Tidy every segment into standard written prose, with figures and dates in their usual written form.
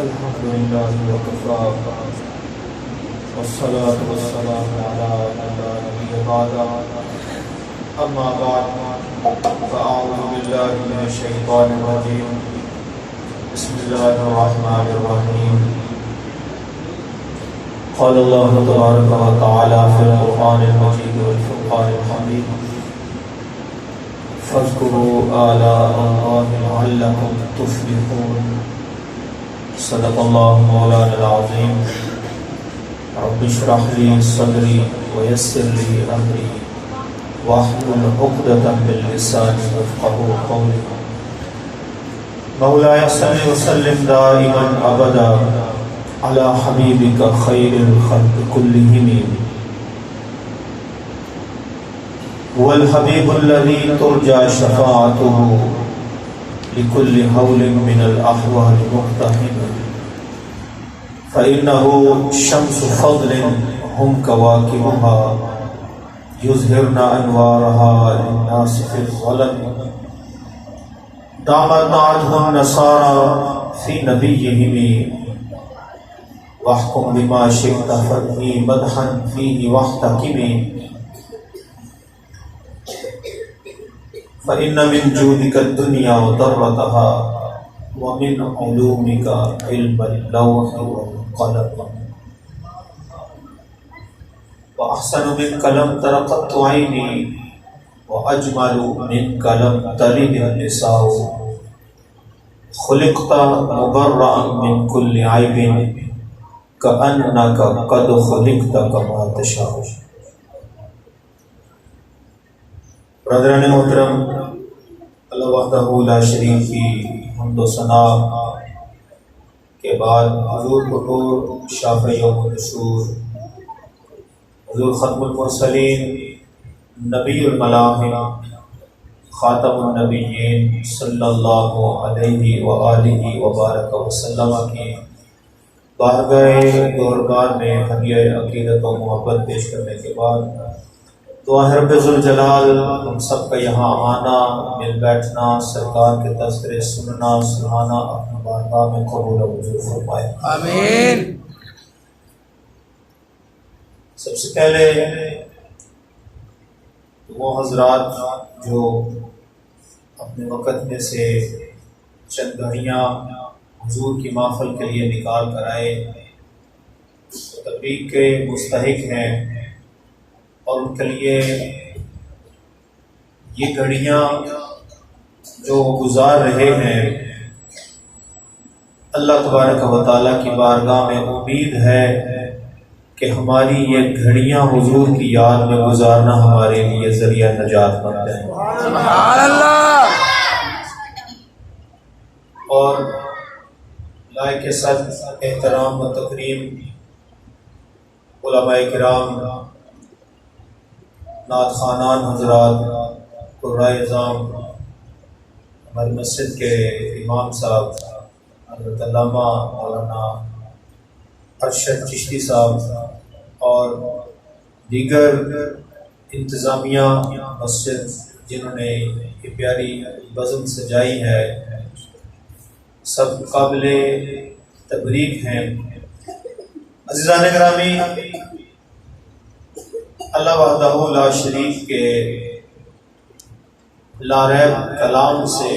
الحمد لله وكفى والصلاة والسلام على من لا نبي بعده أما بعد فأعوذ بالله من الشيطان الرجيم بسم الله الرحمن الرحيم قال الله تبارك وتعالى في القرآن المجيد والفرقان الحميد فاذكروا آلاء الله لعلكم تفلحون صدق الله مولانا العظيم رب اشرح لي صدري ويسر لي أمري واحلل عقدة من لساني يفقهوا قولي مولاي صل وسلم دائما أبدا على حبيبك خير الخلق كلهم هو الحبيب الذي ترجى شفاعته لكل هول من الأحوال مقتحم فإنه شمس فضل هم كواكبها يظهرن أنوارها للناس في الظلم دامت عهد النصارى في نبيهم واحكم بما شئت فيه مدحا فيه واحتكم فإن من جودك الدنيا وضرتها ومن علومك علم اللوح والقلم وأحسن منك لم تر قط عيني وأجمل منك لم تلد النساء خلقت مبرأ من كل عيب كأنك قد خلقت كما تشاء. برادران محترم، اللہ وحدہ لا شریک کی حمد و ثنا کے بعد حضور حضور شافع یوم النشور حضور ختم المرسلین نبی الملاحم خاتم النبیین صلی اللہ علیہ وآلہ وبارک وسلم کی بارگاہ دربار میں ہدیہ عقیدت و محبت پیش کرنے کے بعد دعا ہے رب ذوالجلال ہم سب کا یہاں آنا، مل بیٹھنا، سرکار کے تذکرے سننا سنانا اپنی بارگاہ میں قبول و منظور فرمائے، آمین۔ سب سے پہلے وہ حضرات جو اپنے وقت میں سے چند گھڑیاں حضور کی محفل کے لیے نکال کر آئے تبریک کے مستحق ہیں، اور ان کے لیے یہ گھڑیاں جو گزار رہے ہیں اللہ تبارک و تعالیٰ کی بارگاہ میں امید ہے کہ ہماری یہ گھڑیاں حضور کی یاد میں گزارنا ہمارے لیے ذریعہ نجات بن جائے، سبحان اللہ۔ اور لائق صد احترام و تکریم علماء کرام، نعت خوانان حضرات، قرائے اعظام، ہماری مسجد کے امام صاحب حضرت علامہ مولانا ارشد چشتی صاحب اور دیگر انتظامیہ مسجد جنہوں نے یہ پیاری بزم سجائی ہے، سب قابل تبریک ہیں۔ عزیزان گرامی، اللہ وحدہ لا شریک کے لا ریب کلام سے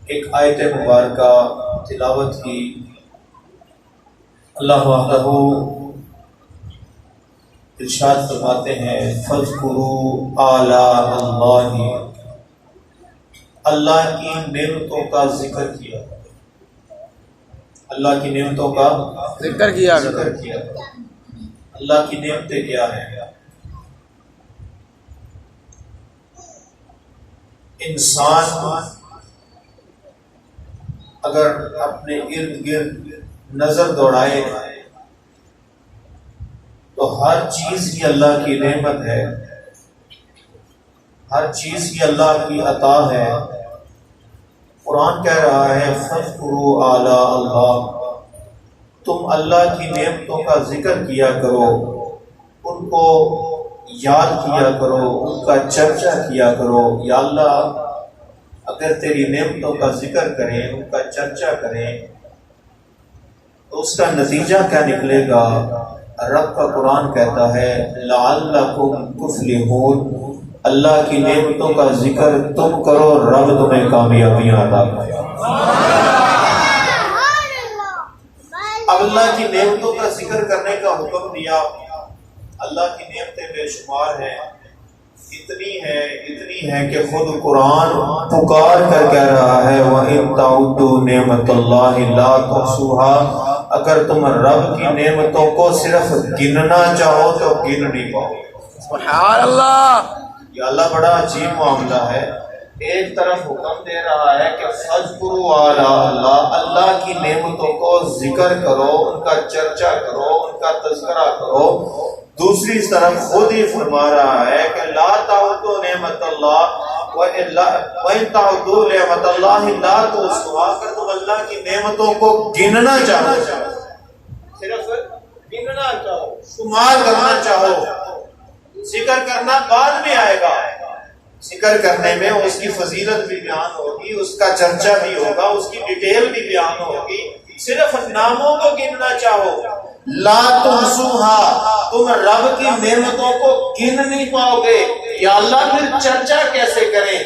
ایک آیت مبارکہ تلاوت کی۔ اللہ وحدہ ارشاد فرماتے ہیں فاذکروا آلاء اللہ، اللہ کی نعمتوں کا ذکر کیا، اللہ کی نعمتوں کا ذکر کیا اللہ کی نعمتیں کیا ہیں؟ انسان اگر اپنے ارد گرد نظر دوڑائے تو ہر چیز ہی اللہ کی نعمت ہے، ہر چیز ہی اللہ کی عطا ہے۔ قرآن کہہ رہا ہے فاذکروا آلاء اللہ، تم اللہ کی نعمتوں کا ذکر کیا کرو، ان کو یاد کیا کرو، ان کا چرچا کیا کرو۔ یا اللہ اگر تیری نعمتوں کا ذکر کریں، ان کا چرچا کریں، تو اس کا نتیجہ کیا نکلے گا؟ رب کا قرآن کہتا ہے لعلکم تفلحون، اللہ کی نعمتوں کا ذکر تم کرو، رب تمہیں کامیابیاں عطا کرے۔ اب اللہ کی نعمتوں کا ذکر کرنے کا حکم دیا۔ اللہ کی نعمتیں بے شمار ہیں، اتنی ہے کہ خود قرآن پکار کر کہہ رہا ہے وَإِن تَعُدُّوا نِعْمَتَ اللَّهِ لَا تُحْصُوهَا، اگر تم رب کی نعمتوں کو صرف گننا چاہو تو گن نہیں پاؤ۔ سبحان اللہ۔ یہ اللہ بڑا عجیب معاملہ ہے، ایک طرف حکم دے رہا ہے کہ فَاذْكُرُوا آلَاءَ اللَّهِ، اللہ کی نعمتوں کو ذکر کرو، ان کا چرچا کرو، ان کا تذکرہ کرو، دوسری طرف خود ہی فرما رہا ہے کہ لا تعدوا نعمت اللہ وَإِن تَعُدُّوا نعمت اللہ لا تُحْصُوهَا، اگر تم اللہ کی نعمتوں کو گننا چاہو، صرف گننا چاہو، شمار کرنا چاہو، ذکر کرنا بعد میں آئے گا، ذکر کرنے میں اس کی فضیلت بھی بیان ہوگی، اس کا چرچا بھی ہوگا، اس کی ڈیٹیل بھی بیان ہوگی، صرف ناموں کو گننا چاہو لا تحصوها، تم رب کی نعمتوں کو گن نہیں پاؤ گے۔ یا اللہ پھر چرچا کیسے کریں،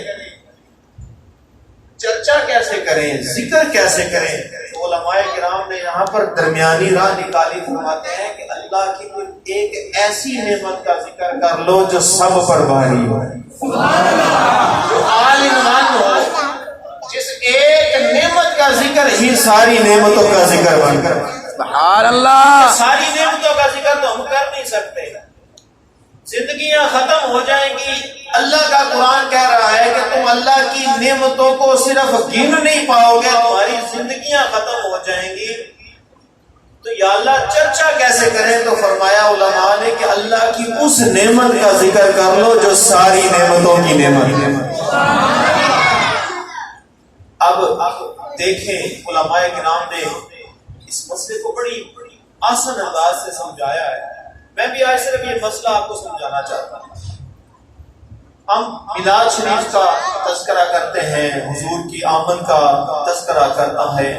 چرچا کیسے کریں، ذکر کیسے کریں؟ علماء کرام نے یہاں پر درمیانی راہ نکالی، فرماتے ہیں کہ اللہ کی کوئی ایک ایسی نعمت کا ذکر کر لو جو سب پر بھاری ہو، جو آل ان ون ہو، جس ایک نعمت کا ذکر ہی ساری نعمتوں کا ذکر بن کر۔ سبحان اللہ۔ ساری نعمتوں کا ذکر تو ہم کر نہیں سکتے، زندگیاں ختم ہو جائیں گی۔ اللہ کا قرآن کہہ رہا ہے کہ تم اللہ کی نعمتوں کو صرف گن نہیں پاؤ گے، تمہاری زندگیاں ختم ہو جائیں گی، تو یا اللہ چرچا کیسے کریں؟ تو فرمایا علماء نے کہ اللہ کی اس نعمت کا ذکر کر لو جو ساری نعمتوں کی نعمت۔ اب دیکھیں علماء کرام نے اس مسئلے کو بڑی آسان انداز سے سمجھایا ہے۔ میں بھی آج صرف یہ مسئلہ آپ کو سمجھانا چاہتا ہوں۔ ہم میلاد شریف کا تذکرہ کرتے ہیں، حضور کی آمد کا تذکرہ کرتا ہے،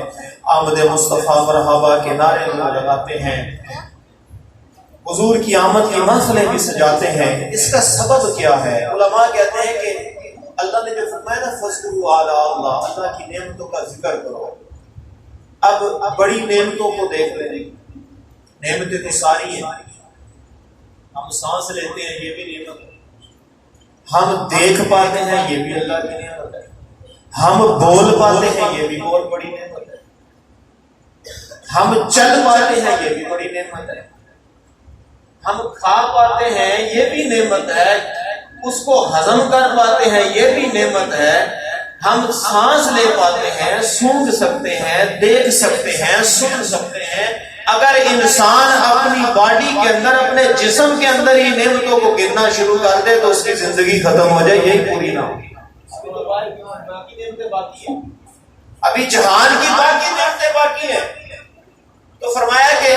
آمد مصطفیٰ مرحبا کے نعرے لگاتے ہیں، حضور کی آمد کی محفلیں بھی سجاتے ہیں۔ اس کا سبب کیا ہے؟ علماء کہتے ہیں کہ اللہ نے جو فرمایا نا فَاذْكُرُوا آلَاءَ اللَّهِ، اللہ کی نعمتوں کا ذکر کرو۔ اب بڑی نعمتوں کو دیکھ لیں، نعمتیں تو ساری ہیں، ہم سانس لیتے ہیں یہ بھی نعمت ہے، ہم دیکھ پاتے ہیں یہ بھی اللہ کی نعمت ہے، ہم بول پاتے ہیں یہ بھی بہت بڑی نعمت ہے، ہم چل پاتے ہیں یہ بھی بڑی نعمت ہے، ہم کھا پاتے ہیں یہ بھی نعمت ہے، اس کو ہضم کر پاتے ہیں یہ بھی نعمت ہے، ہم سانس لے پاتے ہیں، سونگھ سکتے ہیں، دیکھ سکتے ہیں، سن سکتے ہیں۔ اگر انسان اپنی باڈی کے اندر، اپنے جسم کے اندر ہی نعمتوں کو گننا شروع کر دے تو اس کی زندگی ختم ہو جائے، یہی پوری نہ ہوگی۔ ابھی جہان کی باقی نعمتیں باقی ہیں، تو فرمایا کہ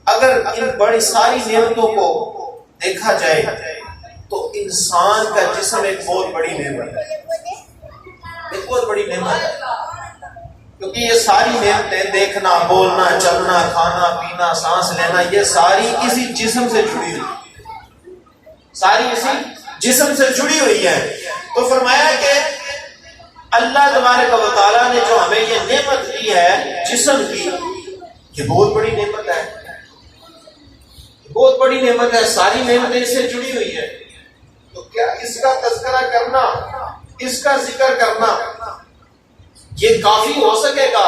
اگر ان بڑی ساری نعمتوں کو دیکھا جائے تو انسان کا جسم ایک بہت بڑی نعمت ہے، ایک بہت بڑی نعمت ہے، کیونکہ یہ ساری نعمتیں دیکھنا، بولنا، چلنا، کھانا پینا، سانس لینا، یہ ساری اسی جسم سے جڑی ہوئی، ساری اسی جسم سے جڑی ہوئی ہے۔ تو فرمایا کہ اللہ تبارک و تعالیٰ نے جو ہمیں یہ نعمت دی ہے جسم کی، یہ بہت بڑی نعمت ہے، بہت بڑی نعمت ہے، ساری نعمتیں اس سے جڑی ہوئی ہے۔ تو کیا اس کا تذکرہ کرنا، اس کا ذکر کرنا یہ کافی ہو سکے گا؟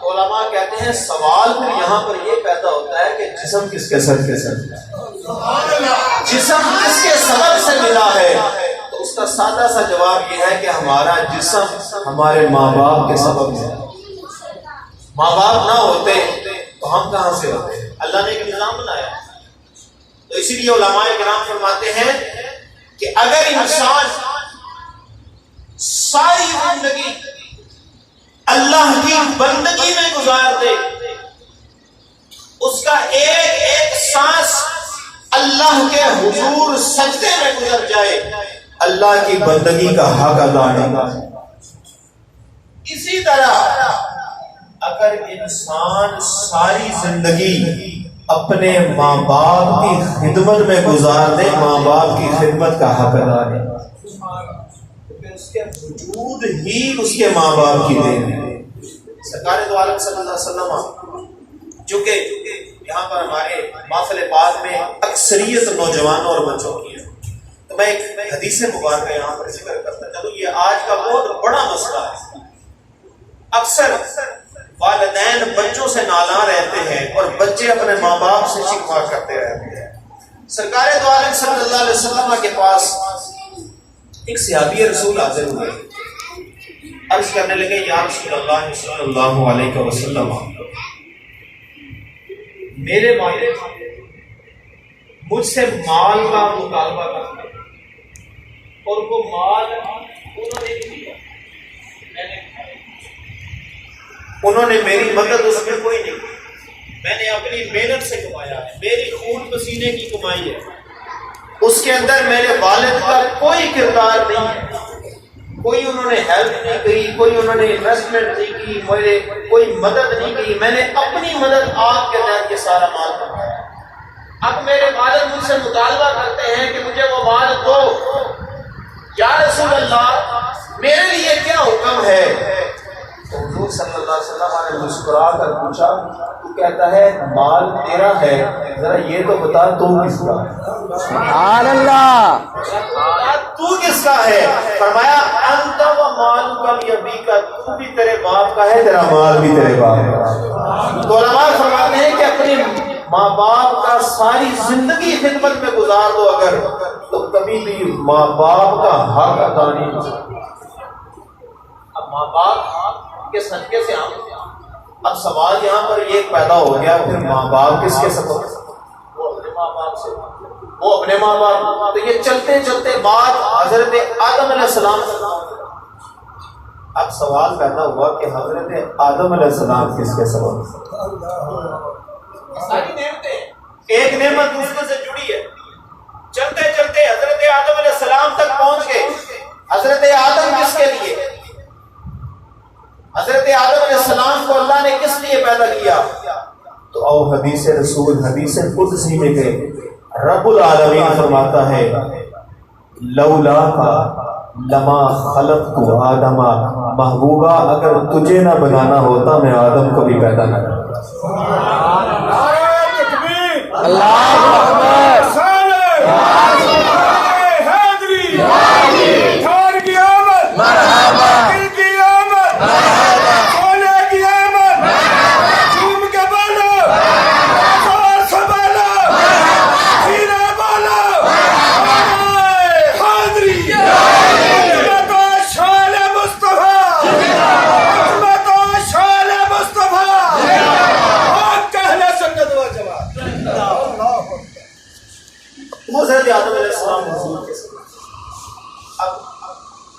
علماء کہتے ہیں سوال پھر یہاں پر یہ پیدا ہوتا ہے کہ جسم کس کے سبب سے، جسم کس کے سبب سے ملا ہے؟ تو اس کا سادہ سا جواب یہ ہے کہ ہمارا جسم ہمارے ماں باپ کے سبب سے، ماں باپ نہ ہوتے تو ہم کہاں سے ہوتے؟ اللہ نے ایک نظام بنایا، تو اسی لیے علماء کرام فرماتے ہیں کہ اگر انسان ساری زندگی اللہ کی بندگی میں گزار دے، اس کا ایک ایک سانس اللہ کے حضور سجدے میں گزر جائے، اللہ کی بندگی کا حق ادا نہیں، اسی طرح اگر انسان ساری زندگی اپنے ماں باپ کی خدمت میں گزار دے، ماں باپ کی خدمت کا حق ادا ہے، پھر اس کے وجود ہی اس کے ماں باپ کی دین ہے۔ سرکار دو عالم صلی اللہ علیہ وسلم چونکہ یہاں پر ہمارے محفل بعد میں اکثریت نوجوانوں اور بچوں کی ہے، تو میں ایک حدیث مبارکہ یہاں پر ذکر کرتا چلوں۔ یہ آج کا بہت بڑا مسئلہ ہے۔ اکثر والدین بچوں سے نالاں رہتے ہیں اور بچے اپنے ماں باپ سے شکوہ کرتے رہتے ہیں۔ سرکار دو عالم صلی اللہ علیہ وسلم کے پاس ایک صحابی رسول حاضر ہوئے، عرض کرنے لگے یا رسول اللہ صلی اللہ علیہ وسلم، میرے والد مجھ سے مال کا مطالبہ کرتے ہیں اور وہ مال انہوں نے دیا، انہوں نے میری مدد اس میں کوئی نہیں کی، میں نے اپنی محنت سے کمایا ہے، میری خون پسینے کی کمائی ہے، اس کے اندر میرے والد کا کوئی کردار نہیں ہے، کوئی انہوں نے ہیلپ نہیں کی، کوئی انہوں نے انویسٹمنٹ نہیں کی، میرے کوئی مدد نہیں کی، میں نے اپنی مدد آپ کے تحت یہ سارا مال کمایا۔ اب میرے والد مجھ سے مطالبہ کرتے ہیں کہ مجھے وہ مال دو، یا رسول اللہ میرے لیے کیا حکم ہے؟ تو حضور صلی اللہ علیہ وسلم نے مسکرا کر پوچھا، تو کہتا ہے مال تیرا ہے، ذرا یہ تو بتا تو کس کا ہے؟ سبحان اللہ، تو کس کا ہے؟ فرمایا انت و مالک لیبیک، تو بھی تیرے باپ کا ہے، تیرا مال بھی تیرے باپ کا ہے۔ تو علماء فرماتے ہیں کہ اپنی ماں باپ کا ساری زندگی خدمت میں گزار دو اگر، تو کبھی بھی ماں باپ کا حق ادا نہیں ہو سکتا۔ اب ماں باپ کے صدقے سے اب سوال یہاں پر یہ پیدا ہو گیا، پھر ماں باپ کس کے سبب؟ وہ اپنے ماں باپ سے، وہ اپنے ماں باپ۔ تو یہ چلتے چلتے بات حضرت آدم علیہ السلام، اب سوال پیدا ہوا کہ حضرت آدم علیہ السلام کس کے سبب؟ ساری نعمتیں ایک نعمت دوسرے سے جڑی ہے، چلتے چلتے حضرت آدم علیہ السلام تک پہنچ گئے۔ حضرت آدم کس کے لیے؟ حضرت آدم علیہ السلام کو اللہ نے کس لیے پیدا کیا؟ تو او حدیث رسول، حدیث قدسی میں گئے، رب العالمین فرماتا ہے لولا کا لما خلقت آدم، محبوبہ اگر تجھے نہ بنانا ہوتا میں آدم کو بھی پیدا نہ کرتا۔ اللہ اکبر،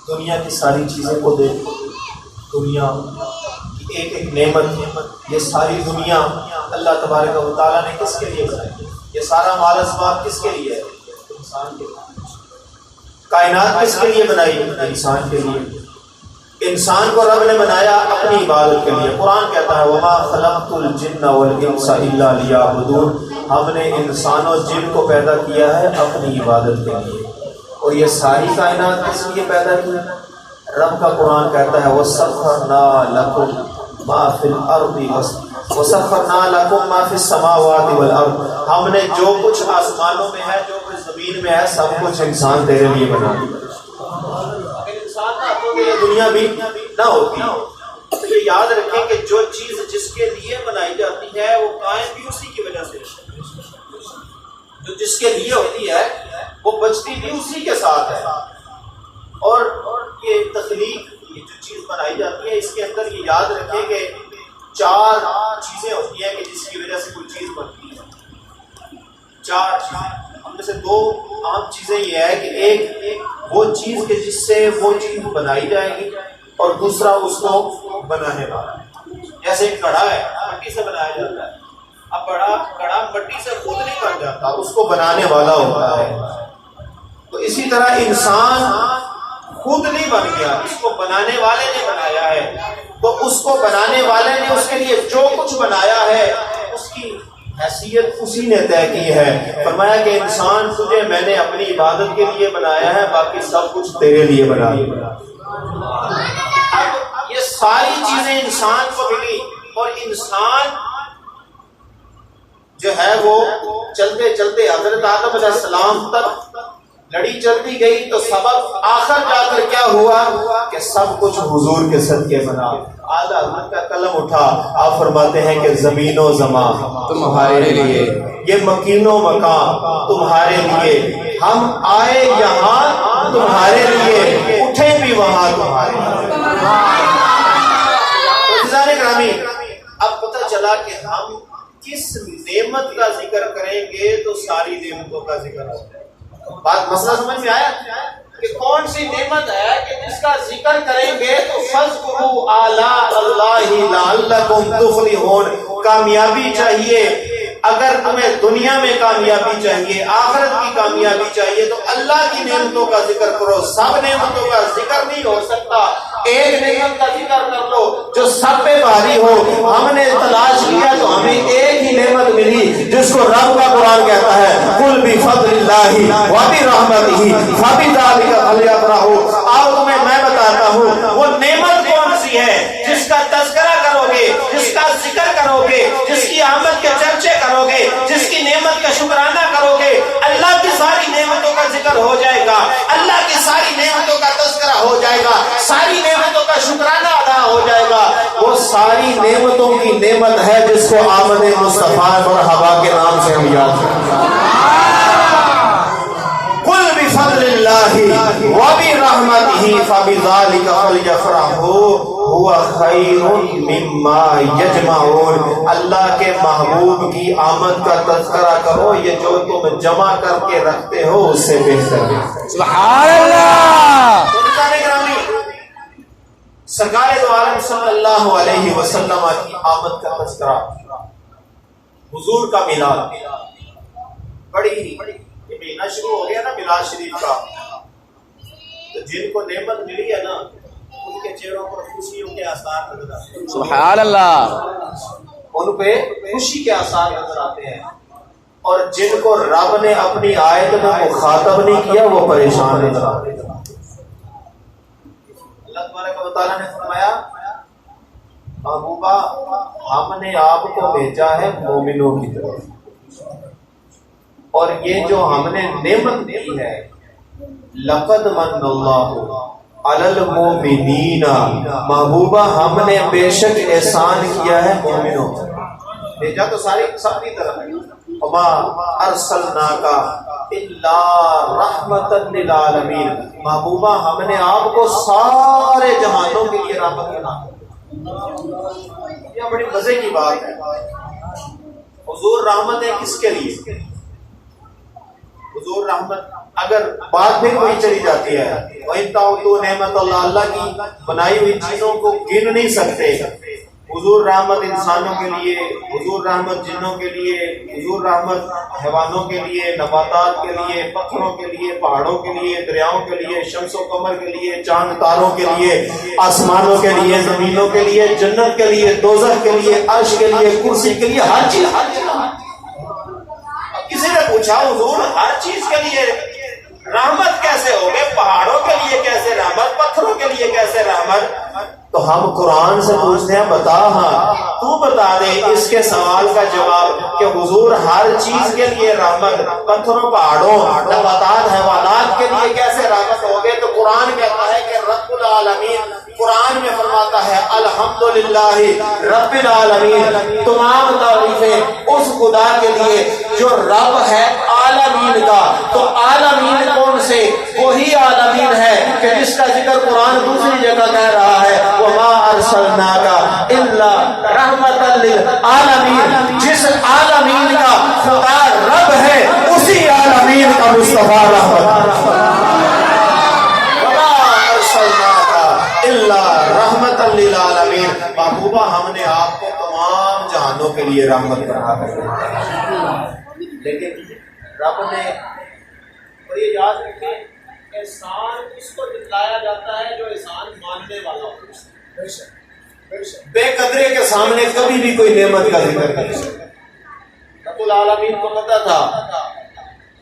دنیا کی ساری چیزوں کو دیکھو، دنیا کی ایک ایک نعمت، یہ ساری دنیا اللہ تبارک و تعالیٰ نے کس کے لیے بنائی؟ یہ سارا مال اسباب کس کے لیے ہے؟ انسان کے لیے۔ کائنات کس کے لیے بنائی؟ انسان کے لیے۔ انسان کو رب نے بنایا اپنی عبادت کے لیے۔ قرآن کہتا ہے وَمَا خَلَقْتُ الْجِنَّ وَالْإِنسَ إِلَّا لِيَعْبُدُونَ، ہم نے انسان اور جن کو پیدا کیا ہے اپنی عبادت کے لیے۔ اور یہ ساری کائنات کس لیے پیدا کی؟ رب کا قرآن کہتا ہے وَسَخَّرْنَا لَكُمْ مَا فِي الْأَرْضِ وَسَخَّرْنَا لَكُمْ مَا فِي السَّمَاوَاتِ وَالْأَرْضِ، ہم نے جو کچھ آسمانوں میں ہے، جو کچھ زمین میں ہے، سب کچھ انسان تیرے لیے بنا دیا۔ اگر انسان نہ ہوتا تو یہ دنیا بھی نہ ہوتی۔ تو یہ یاد رکھیں کہ جو چیز جس کے لیے بنائی جاتی ہے وہ قائم بھی اسی کی وجہ سے، جو جس کے لیے ہوتی ہے وہ بچتی بھی اسی کے ساتھ ہے۔ اور یہ تخلیق، یہ جو چیز بنائی جاتی ہے، اس کے اندر یہ یاد رکھیں کہ 4 چیزیں ہوتی ہیں کہ جس کی وجہ سے کوئی چیز بنتی ہے۔ 4 چیزیں، ہم میں سے 2 عام چیزیں یہ ہے کہ ایک وہ چیز کہ جس سے وہ چیز بنائی جائے گی، اور دوسرا اس کو بنانے والا۔ جیسے ایک گڑھا ہے، مٹی سے بنایا جاتا ہے، اب بڑا گڑھا مٹی سے خود نہیں بن جاتا، اس کو بنانے والا ہوتا ہے۔ تو اسی طرح انسان خود نہیں بن گیا، اس کو بنانے والے نے بنایا ہے، تو اس کو بنانے والے نے اس کے لیے جو کچھ بنایا ہے اس کی حیثیت اسی نے طے کی ہے۔ فرمایا کہ انسان تجھے میں نے اپنی عبادت کے لیے بنایا ہے، باقی سب کچھ تیرے لیے بنایا۔ اب یہ ساری چیزیں انسان کو ملی، اور انسان جو ہے وہ چلتے چلتے حضرت آدم علیہ السلام تک لڑی چلتی گئی، تو سبب آخر جا کر کیا ہوا کہ سب کچھ حضور کے صدقے بنا۔ اعلیٰ حضرت کا قلم اٹھا، آپ فرماتے ہیں کہ زمین و زمان تمہارے لیے، یہ مکین و مکان تمہارے لیے، ہم آئے یہاں تمہارے لیے، اٹھے بھی وہاں تمہارے لیے۔ عزیزان گرامی، اب پتہ چلا کہ ہم کس نعمت کا ذکر کریں گے تو ساری نعمتوں کا ذکر ہو جائے۔ بات مسئلہ سمجھ میں آیا کہ کون سی نعمت ہے کہ جس کا ذکر کریں گے تو فاذکروا آلاء اللہ لعلکم تفلحون۔ کامیابی چاہیے، اگر تمہیں دنیا میں کامیابی چاہیے، آخرت کی کامیابی چاہیے تو اللہ کی نعمتوں کا ذکر کرو۔ سب نعمتوں کا ذکر نہیں ہو سکتا، ایک نعمت کا ذکر کر لو جو سب پہ بھاری ہو۔ ہم نے تلاش کیا تو ہمیں ایک ہی نعمت ملی جس کو رب کا قرآن کہتا ہے قل بفضل اللہ وبرحمتہ فبذلک فلیفرحوا۔ آؤ تمہیں میں بتاتا ہوں وہ نعمت کون سی ہے جس کا تذکرہ کرو گے، جس کا ذکر کرو گے، جس کی آمد کے چرچے کرو گے، جس کی نعمت کا شکرانہ کرو گے، اللہ کی ساری نعمتوں کا ذکر ہو جائے گا، اللہ کی ساری نعمتوں کا تذکرہ ہو جائے گا، ساری نعمتوں کا شکرانہ ادا ہو جائے گا۔ وہ ساری نعمتوں کی نعمت ہے جس کو آمد مصطفیٰ مرحبا کے نام سے ہم یاد کرتے ہیں۔ قل بفضل اللہ وبرحمتہ فبذلک فلیفرحوا هو خیر مما یجمعون۔ اللہ کے محبوب کی آمد کا تذکرہ کرو، یہ جو تم جمع کر کے رکھتے ہو اس سے بہتر ہے۔ سبحان اللہ۔ سرکار دو عالم صلی اللہ علیہ وسلم کی آمد کا تذکرہ، حضور کا میلاد، بڑی یہ مہینہ شروع ہو گیا نا میلاد شریف کا، تو جن کو نعمت ملی ہے نا ان کے چہروں پر خوشیوں کے آثار نظر آتے ہیں۔ سبحان اللہ۔ ان پہ خوشی کے آثار نظر آتے ہیں، اور جن کو رب نے اپنی آیت میں مخاطب نہیں کیا وہ پریشان نظر آتے ہیں۔ اللہ تبارک و تعالیٰ نے فرمایا محبوبہ ہم نے آپ کو بھیجا ہے مومنوں کی طرف، اور یہ جو ہم نے نعمت دی ہے لقد من اللہ علی المؤمنین، محبوبہ ہم نے بے شک احسان کیا ہے مومنوں پر۔ بھیجا تو ساری سب کی طرف ہے، وما ارسلناک الا رحمتا للعالمین، محبوبہ ہم نے آپ کو سارے جہانوں کے لیے رحمت بنا۔ یہ بڑی مزے کی بات ہے، حضور رحمت ہے کس کے لیے؟ حضور رحمت اگر بات پھر وہی چلی جاتی ہے وَإِن تَعُدُّوا نِعْمَتَ اللَّهِ، اللہ کی بنائی ہوئی چیزوں کو گن نہیں سکتے۔ حضور رحمت انسانوں کے لیے، حضور رحمت جنوں کے لیے، حضور رحمت حیوانوں کے لیے، نباتات کے لیے، پتھروں کے لیے، پہاڑوں کے لیے، دریاؤں کے لیے، شمس و قمر کے لیے، چاند تاروں کے لیے، آسمانوں کے لیے، زمینوں کے لیے، جنت کے لیے، دوزخ کے لیے، عرش کے لیے، کرسی کے لیے، ہر چیز۔ کسی نے پوچھا حضور ہر چیز کے لیے رحمت کیسے ہوگے؟ پہاڑوں کے لیے کیسے رحمت، پتھروں کے لیے کیسے رحمت؟ تو ہم قرآن سے پوچھتے ہیں بتا، ہاں تو بتا دے اس کے سوال کا جواب کہ حضور ہر چیز کے لیے رحمت، پتھروں، پہاڑوں، نباتات، حیوانات کے لیے کیسے رحمت ہوگے؟ تو قرآن کہتا ہے کہ رب العالمین، قرآن میں فرماتا ہے الحمدللہ رب العالمین، تمام تعریفیں اس خدا کے لیے جو رب ہے عالمین کا۔ تو عالمین کون سے؟ وہی عالمین ہے کہ جس کا ذکر قرآن دوسری جگہ کہہ رہا ہے وَمَا أَرْسَلْنَاكَ إِلَّا رَحْمَةً لِلْعَالَمِينَ۔ جس عالمین کا خدا رب ہے اسی عالمین کا مصطفیٰ رحمت۔ رحمت للعالمین، محبوبہ ہم نے آپ کو تمام جہانوں کے لیے رحمت بنا کر، لیکن رب نے، اور یہ یاد رکھیں کہ احسان اس کو دکھلایا جاتا ہے جو احسان ماننے والا ہو. بے قدرے کے سامنے کبھی بھی کوئی نعمت کا ذکر نہیں کرتا. رب العالمین کو پتا تھا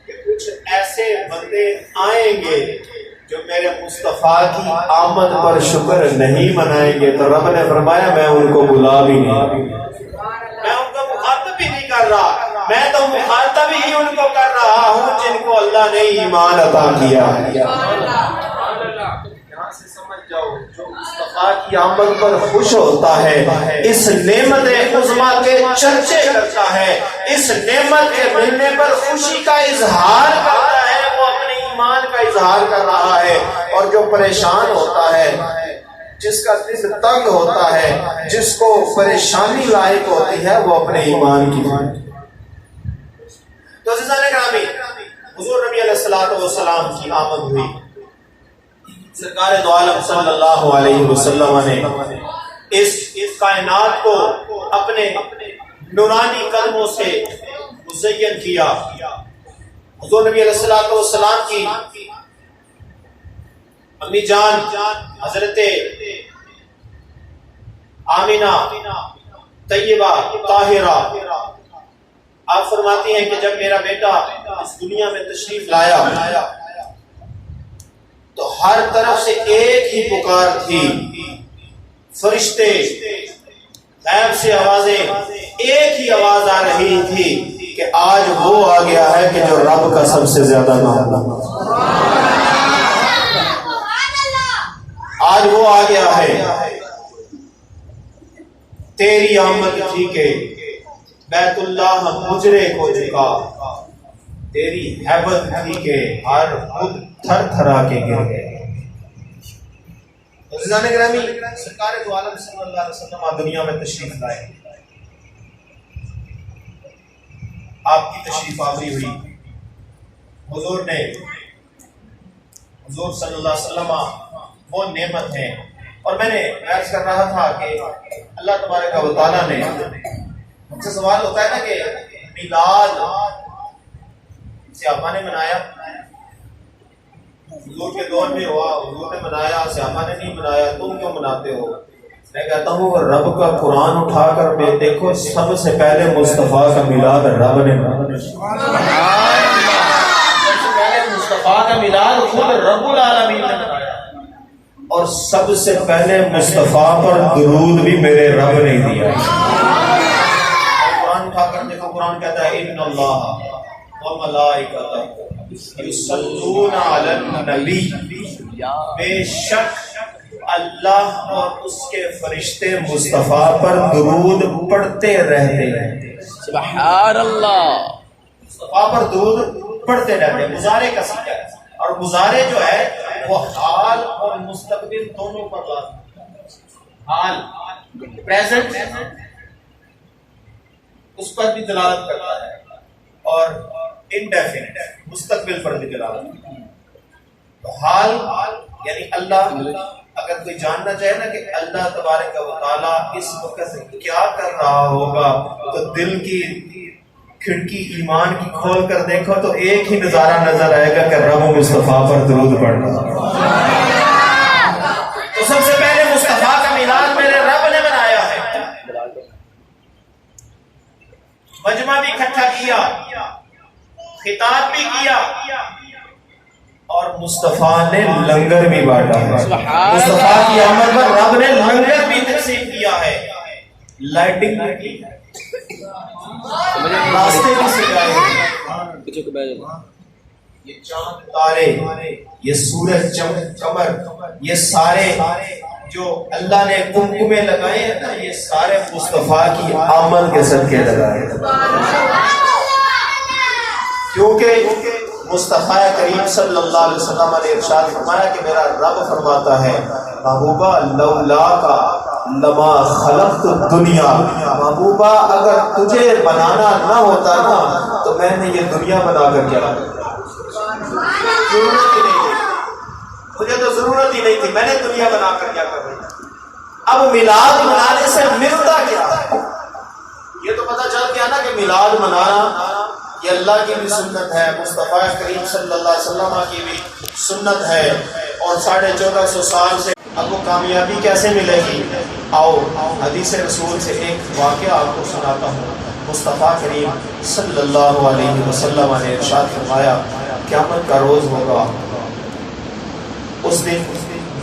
کہ کچھ ایسے بندے آئیں گے جو میرے مصطفیٰ کی آمد پر شکر نہیں منائیں گے، تو رب نے فرمایا میں ان کو بلا بھی نہیں، میں ان کو مخاطب بھی نہیں کر رہا، میں تو مخاطب ہی ان کو کر رہا ہوں جن کو اللہ نے ایمان عطا کیا ہے. یہاں سے سمجھ جاؤ جو مصطفیٰ کی آمد پر خوش ہوتا ہے، اس نعمت عظمیٰ کے چرچے کرتا ہے، اس نعمت کے ملنے پر خوشی کا اظہار کرتا ہے، وہ اپنے ایمان کا اظہار کر رہا ہے. اور جو پریشان ہوتا ہے، جس کا دل تنگ ہوتا ہے، جس کو پریشانی لاحق ہوتی ہے، وہ اپنے ایمان کی تو عزیزان گرامی، حضور نبی علیہ الصلوۃ والسلام کی آمد ہوئی. سرکار دو عالم صلی اللہ علیہ وسلم نے اس کائنات کو اپنے نورانی قدموں سے مزین کیا. حضور نبی علیہ الصلوۃ والسلام کی امی جان حضرت آمینہ طیبہ طاہرہ آپ فرماتی ہیں کہ جب میرا بیٹا اس دنیا میں تشریف لایا تو ہر طرف سے ایک ہی پکار تھی، فرشتے غیب سے آوازیں، ایک ہی آواز آ رہی تھی کہ آج وہ آ گیا ہے کہ جو رب کا سب سے زیادہ نام، آج وہ آ گیا ہے. تیری آمد تھی کہ بیت اللہ مجرے کو جھکا، تیری ہیبت تھی کہ ہر خود تھر تھرا کے گر گئے. عزیزان گرامی، سرکار دو عالم صلی اللہ علیہ وسلم دنیا میں تشریف لائے، آپ کی تشریف آوری ہوئی. حضور صلی اللہ علیہ وسلم وہ نعمت ہے. اور میں نے عرض کر رہا تھا کہ اللہ تبارک و تعالیٰ نے، ہم سے سوال ہوتا ہے نا کہ میلاد صحابہ نے منایا، حضور کے دور میں ہوا، حضور نے منایا، صحابہ نے نہیں منایا، تم کیوں مناتے ہو؟ میں کہتا ہوں رب کا قرآن اٹھا کر میں دیکھو، سب سے پہلے مصطفیٰ کا میلاد رب نے منایا. سب سے پہلے مصطفیٰ کا میلاد خود رب العالمین نے منایا، اور سب سے پہلے مصطفیٰ پر درود بھی میرے رب نے دیا. قرآن اٹھا کر دیکھو، قرآن کہتا ہے ان اللہ وملائکتہ یصلون علی النبی، بے شک اللہ اور اس کے فرشتے مصطفیٰ پر درود پڑھتے رہتے ہیں. سبحان اللہ. مصطفیٰ پر درود پڑھتے رہتے ہیں. مضارع کا سیغہ ہے، اور مضارع جو ہے وہ حال اور مستقبل دونوں پر لازم ہے. حال پریزنٹ اس پر بھی دلالت کرتا ہے، اور انڈیفینٹ مستقبل پر بھی دلالت کرتا ہے. تو حال یعنی اللہ، اگر کوئی جاننا چاہے نا کہ اللہ تبارک و تعالیٰ اس وقت کیا کر رہا ہوگا، تو دل کی کھڑکی ایمان کی کھول کر دیکھو تو ایک ہی نظارہ نظر آئے گا کہ رب مصطفیٰ پر درود پڑھ رہا. تو سب سے پہلے مصطفیٰ کا میلاد میرے رب نے منایا ہے. مجمع بھی اکٹھا کیا، خطاب بھی کیا، اور مصطفیٰ نے لنگر بھی بانٹا ہے. مصطفیٰ کی آمد پر رب نے لنگر بھی تقسیم کیا ہے، لائٹنگ بھی کی ہے، راستے بھی سجائے ہیں. یہ چاند تارے، یہ سورج قمر، یہ سارے جو اللہ نے کمکمے لگائے ہیں نا، یہ سارے مصطفیٰ کی آمد کے صدقے لگائے ہیں. کیونکہ مصطفیٰ کریم صلی اللہ علیہ وسلم نے ارشاد فرمایا کہ میرا رب فرماتا ہے محبوبہ لولا کا لما خلقت دنیا، محبوبہ اگر تجھے بنانا نہ ہوتا نا تو میں نے یہ دنیا بنا کر کیا کرتا. ضرورت ہی نہیں تھی مجھے، تو ضرورت ہی نہیں تھی، میں نے دنیا بنا کر کیا کر رہی. اب میلاد منانے سے ملتا کیا؟ یہ تو پتہ چل گیا نا کہ میلاد منانا یہ اللہ کی بھی سنت ہے، مصطفیٰ کریم صلی اللہ علیہ وسلم کی بھی سنت ہے، اور 1450 سال سے اب وہ کامیابی کیسے ملے گی؟ آؤ حدیث رسول سے ایک واقعہ آپ کو سناتا ہوں۔ مصطفیٰ کریم صلی اللہ علیہ وسلم نے ارشاد فرمایا قیامت کا روز ہوگا، اس دن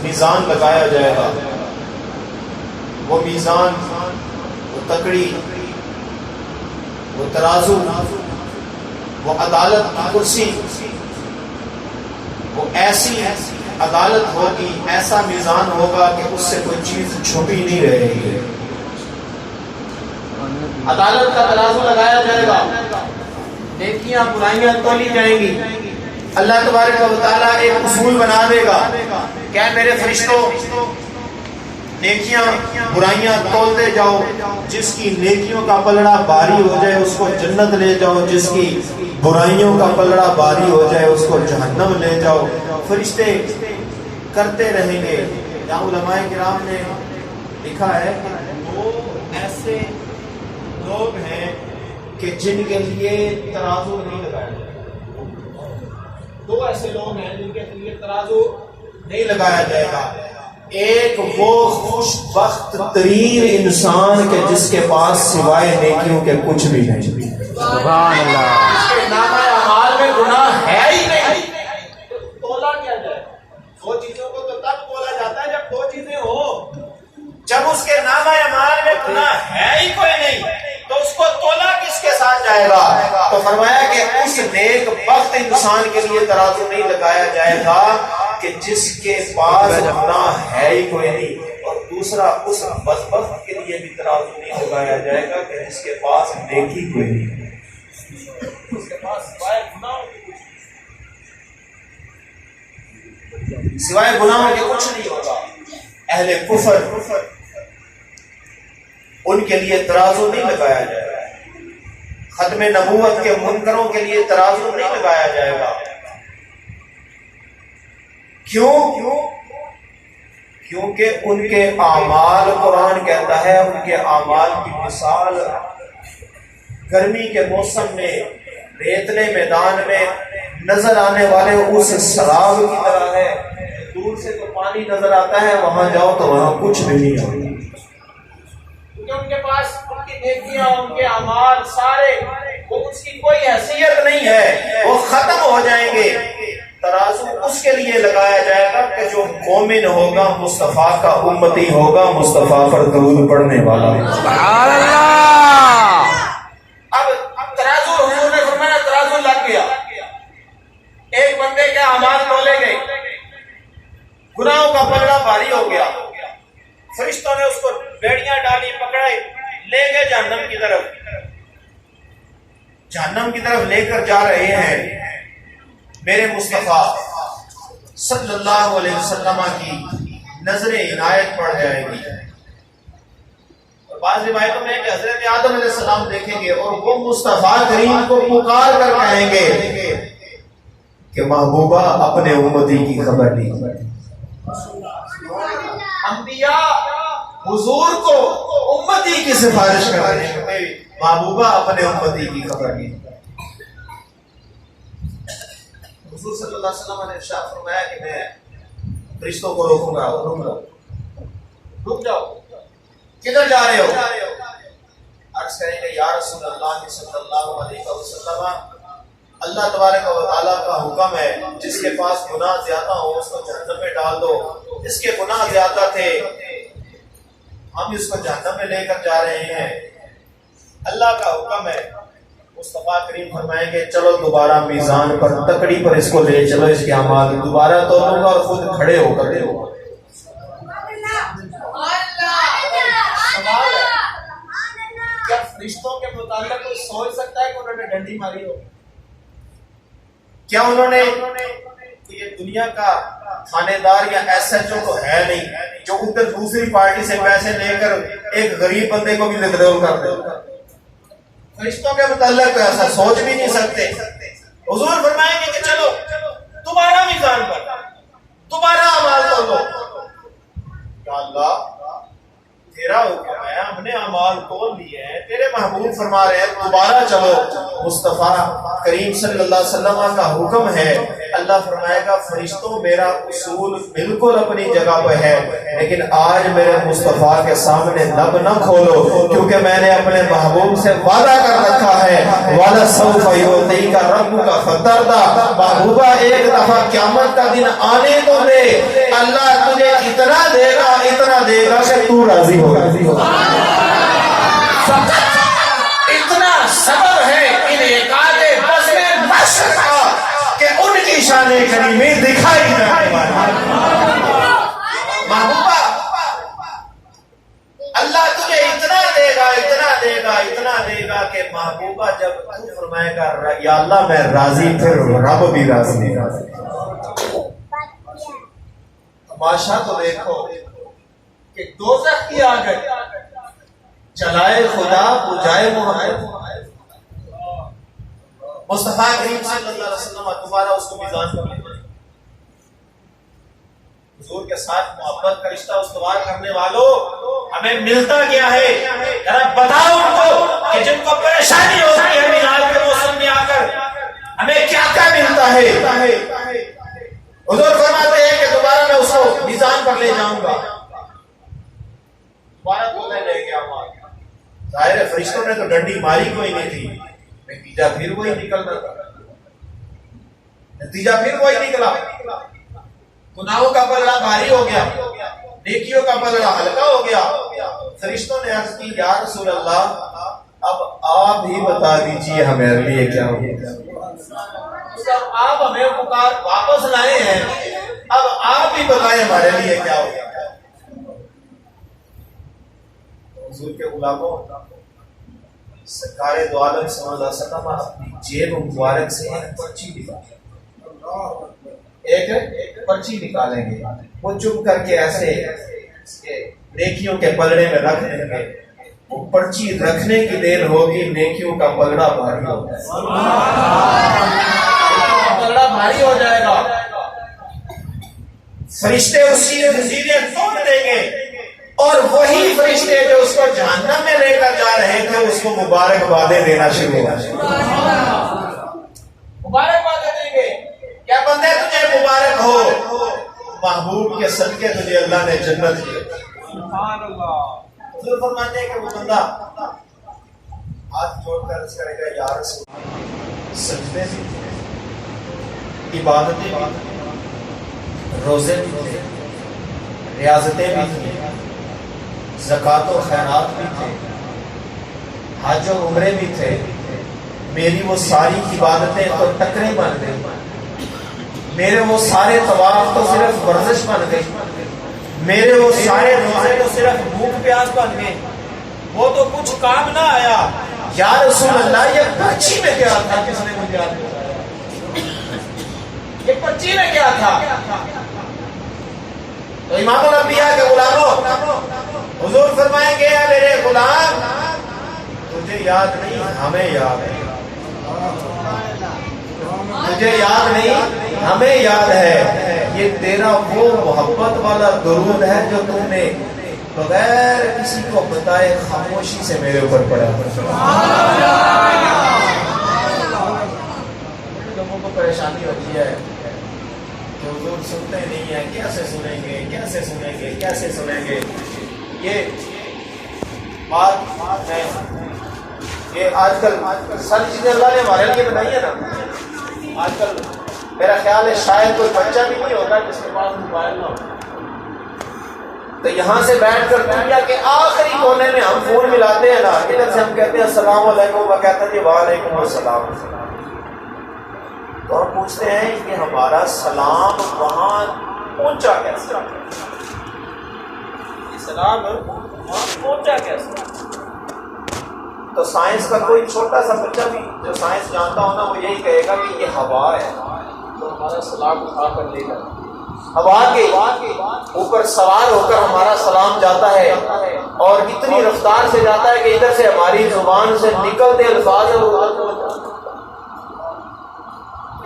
میزان لگایا جائے گا، وہ میزان، وہ تکڑی، وہ ترازو، وہ عدالت کی کرسی، وہ ایسی عدالت ہوگی، ایسا میزان ہوگا کہ اس سے کوئی چیز چھپی نہیں رہے گی۔ عدالت کا ترازو لگایا جائے گا، نیکیاں برائیاں تولی جائیں گی۔ اللہ تبارک و تعالیٰ ایک اصول بنا دے گا کہ اے میرے فرشتوں نیکیاں برائیاں تولتے جاؤ، جس کی نیکیوں کا پلڑا بھاری ہو جائے اس کو جنت لے جاؤ، جس کی برائیوں کا پلڑا بھاری ہو جائے اس کو جہنم لے جاؤ۔ فرشتے کرتے رہیں گے۔ یہاں علماء کرام نے لکھا ہے کہ دو ایسے لوگ ہیں کہ جن کے لیے ترازو نہیں لگایا جائے گا، دو ایسے لوگ ہیں جن کے لیے ترازو نہیں لگایا جائے گا۔ ایک وہ خوش بخت ترین انسان کے جس کے پاس سوائے نیکیوں کے کچھ بھی نہیں، سبحان اللہ، اس کے نامہ اعمال میں گناہ ہے ہی نہیں، تو تولا کیا جائے؟ دو چیزوں کو تو تب تولا جاتا ہے جب دو چیزیں ہوں۔ جب اس کے نامہ اعمال میں گناہ ہے ہی کوئی نہیں تو اس کو تولا کس کے ساتھ جائے گا؟ تو فرمایا کہ اس نیک بخت انسان کے لیے ترازو نہیں لگایا جائے گا کہ جس کے پاس گناہ ہے ہی کوئی نہیں، اور دوسرا اس بدبخت کے لیے بھی ترازو نہیں لگایا جائے گا کہ جس کے پاس نیکی کوئی نہیں، اس کے پاس سوائے گناہوں کے کچھ نہیں ہوگا۔ اہل کفر ان کے لیے ترازو نہیں لگایا جائے گا، ختم نبوت کے منکروں کے لیے ترازو نہیں لگایا جائے گا۔ کیوں؟ کیونکہ ان کے اعمال، قرآن کہتا ہے ان کے اعمال کی مثال گرمی کے موسم میں ریتلے میدان میں نظر آنے والے اس سراب کی طرح ہے۔ دور سے تو پانی نظر آتا ہے، وہاں جاؤ تو وہاں کچھ بھی نہیں ہوگا، کیونکہ ان کے پاس ان کی نیکیاں، ان کے اعمال سارے، وہ اس کی کوئی حیثیت نہیں ہے، وہ ختم ہو جائیں گے۔ ترازو اس کے لیے لگایا جائے گا کہ جو مومن ہوگا، مصطفیٰ کا امتی ہوگا، مصطفیٰ پر درود پڑھنے والا ہوگا۔ سبحان اللہ۔ اب ترازو، حضور نے فرمایا ترازو لگ گیا، ایک بندے کے اعمال تولے گئے، گناہوں کا پلڑا بھاری ہو گیا، فرشتوں نے اس کو بیڑیاں ڈالی، پکڑے، لے گئے جہنم کی طرف، جہنم کی طرف لے کر جا رہے ہیں۔ میرے مصطفیٰ صلی اللہ علیہ وسلم کی نظر عنایت پڑ جائے گی، اور بعض روایتوں میں کہ حضرت آدم علیہ السلام دیکھیں گے اور وہ مصطفیٰ کریم کو پکار کر کہیں گے کہ محبوبہ اپنے امتی کی خبر لی۔ انبیاء حضور کو امتی کی سفارش کر رہے ہیں، محبوبہ اپنے امتی کی خبر لی۔ حضور صلی اللہ علیہ وسلم نے ارشاد فرمایا کہ میں فرشتوں کو روکوں گا، رک جاؤ، کدھر جا رہے ہو؟ عرض کریں گے یا رسول اللہ صلی اللہ علیہ وسلم، اللہ تبارک و تعالیٰ کا حکم ہے جس کے پاس گناہ زیادہ ہو اس کو جہنم میں ڈال دو، اس کے گناہ زیادہ تھے، ہم اس کو جہنم میں لے کر جا رہے ہیں، اللہ کا حکم ہے۔ مصطفیٰ کریم فرمائیں گے چلو دوبارہ میزان پر، تکڑی پر اس کو لے چلو، اس کے اعمال دوبارہ تولوں گا اور خود کھڑے ہو کر دے گا۔ سوال ہے کیا فرشتوں کے متعلق کوئی سوچ سکتا ہے کہ انہوں نے ڈنڈی ماری ہو؟ کیا انہوں نے یہ دنیا کا تھانے دار یا ایس ایچ او تو ہے نہیں جو ادھر دوسری پارٹی سے پیسے لے کر ایک غریب بندے کو بھی ودرول کر دے؟ فرشتوں کے متعلق تو ایسا سوچ بھی نہیں سکتے۔ حضور فرمائیں گے کہ چلو دوبارہ میزان پر، دوبارہ اعمال تولو۔ یا اللہ تیرا حکم ہے، ہم نے اعمال تول لیے ہیں، تیرے محبوب فرما رہے ہیں دوبارہ چلو۔ مصطفیٰ کریم صلی اللہ علیہ وسلم کا حکم ہے، اللہ فرمائے گا فرشتوں میرا اصول بالکل اپنی جگہ پہ ہے، لیکن آج میرے مصطفیٰ کے سامنے لب نہ کھولو، کیونکہ میں نے اپنے محبوب سے وعدہ کر رکھا ہے وَلَسَوْفَ يُعْطِيكَ رَبُّكَ فَتَرْضَىٰ۔ محبوبہ ایک دفعہ قیامت کا دن آنے تو دے، اللہ تجھے اتنا دے گا کہ تو راضی ہوگا۔ اتنا صبر ہے ان ایقاد بزم بشر کا کہ ان کی شان کریمی دکھائی جانے والی۔ محبوبہ اللہ تجھے اتنا دے گا کہ محبوبہ جب تو فرمائے گا یا اللہ میں راضی، پھر رب بھی راضی نہیں۔ تماشا تو دیکھو کہ دوزخ کی آگ ہے، چلائے خدا بجائے محمد۔ مصطفیٰ کریم صلی اللہ علیہ وسلم دوبارہ اس کو میزان پر لے جائیں۔ حضور کے ساتھ محبت کا رشتہ استوار کرنے والوں، ہمیں ملتا کیا ہے؟ ذرا بتاؤ ان کو کہ جن کو پریشانی ہوتی ہے میلاد کے موسم میں آ کر، ہمیں کیا کیا ملتا ہے؟ حضور فرماتے ہیں کہ دوبارہ میں اس کو میزان پر لے جاؤں گا، دوبارہ تو میں لے گیا ہوں۔ ظاہر ہے فرشتوں نے تو ڈنڈی ماری کوئی نہیں تھی، نتیجہ پھر وہی نکلنا تھا، نتیجہ پھر وہی نکلا۔ گناہوں کا پلڑا بھاری ہو گیا، نیکیوں کا پلڑا ہلکا ہو گیا۔ فرشتوں نے عرض کی یا رسول اللہ اب آپ ہی بتا دیجئے ہمارے لیے کیا ہوگا۔ آپ ہمیں پکار واپس لائے ہیں، اب آپ ہی بتائیں ہمارے لیے کیا ہوگا۔ حضور کے غلاموں، سرکار دو عالم صلی اللہ علیہ وسلم اپنی جیب مبارک سے ایک پرچی نکالیں گے، وہ چپ کر کے ایسے نیکیوں کے پلڑے میں رکھ دیں گے۔ وہ پرچی رکھنے کی دیر ہوگی، نیکیوں کا پلڑا بھاری ہوگا، پلڑا بھاری ہو جائے گا۔ فرشتے اس کی زنجیریں توڑ دیں گے، اور وہی فرشتے جو اس کو جہنم میں لے کر جا رہے تھے اس کو مبارکبادیں دینا شروع ہو جائے، مبارکبادیں دیں گے۔ کیا بندے تجھے مبارک ہو، محبوب کے صدقے تجھے اللہ نے جنت دی۔ سبحان اللہ۔ حضور فرماتے ہیں کہ وہ بندہ ہاتھ جوڑ کر عرض کرے گا یا رسول اللہ، سجدے بھی تھے، عبادتیں بھی تھیں، روزے بھی تھے، ریاضتیں بھی تھیں، زکوٰۃ و خیرات بھی تھے، حج و عمرے بھی تھے، میری وہ ساری عبادتیں تو ٹکرے بن گئی، میرے وہ سارے طواف تو صرف ورزش بن گئی، میرے وہ سارے روزے تو صرف بھوک پیاس بن گئے، وہ تو کچھ کام نہ آیا۔ یا رسول اللہ یہ پرچی میں کیا تھا؟ کس نے مجھے یاد بتایا؟ یہ پرچی میں کیا تھا؟ تو امام الانبیاء کے غلاموں، حضور فرمائیں گے میرے غلام تجھے یاد نہیں ہمیں یاد ہے، تجھے یاد نہیں ہمیں یاد ہے۔ یہ تیرا وہ محبت والا درود ہے جو تم نے بغیر کسی کو بتائے خاموشی سے میرے اوپر پڑھا۔ لوگوں کو پریشانی ہوتی ہے کہ حضور سنتے نہیں ہیں، کیسے سنیں گے، کیسے سنیں گے، کیسے سنیں گے۔ یہ بات ہے، یہ آج کل ساری چیزیں اللہ نے ہمارے لیے بنائی ہے نا۔ آج کل میرا خیال ہے شاید کوئی بچہ بھی نہیں ہوتا جس کے پاس موبائل نہ ہو، تو یہاں سے بیٹھ کر دنیا کے آخری کونے میں ہم فون ملاتے ہیں نا، ادھر سے ہم کہتے ہیں السلام علیکم، وہ کہتا ہے جی وعلیکم السلام، تو ہم پوچھتے ہیں کہ ہمارا سلام وہاں پہنچا کیسے؟ یہ سلام وہاں پہنچا کیسے؟ تو سائنس کا کوئی چھوٹا سا بچہ بھی جو سائنس جانتا ہو نا، وہ یہی کہے گا کہ یہ ہوا ہے تو ہمارا سلام اٹھا کر لے کر ہوا کے اوپر سوار ہو کر ہمارا سلام جاتا ہے، اور اتنی رفتار سے جاتا ہے کہ ادھر سے ہماری زبان سے نکلتے الفاظ ہیں وہ ادھر پہنچ جاتے ہیں۔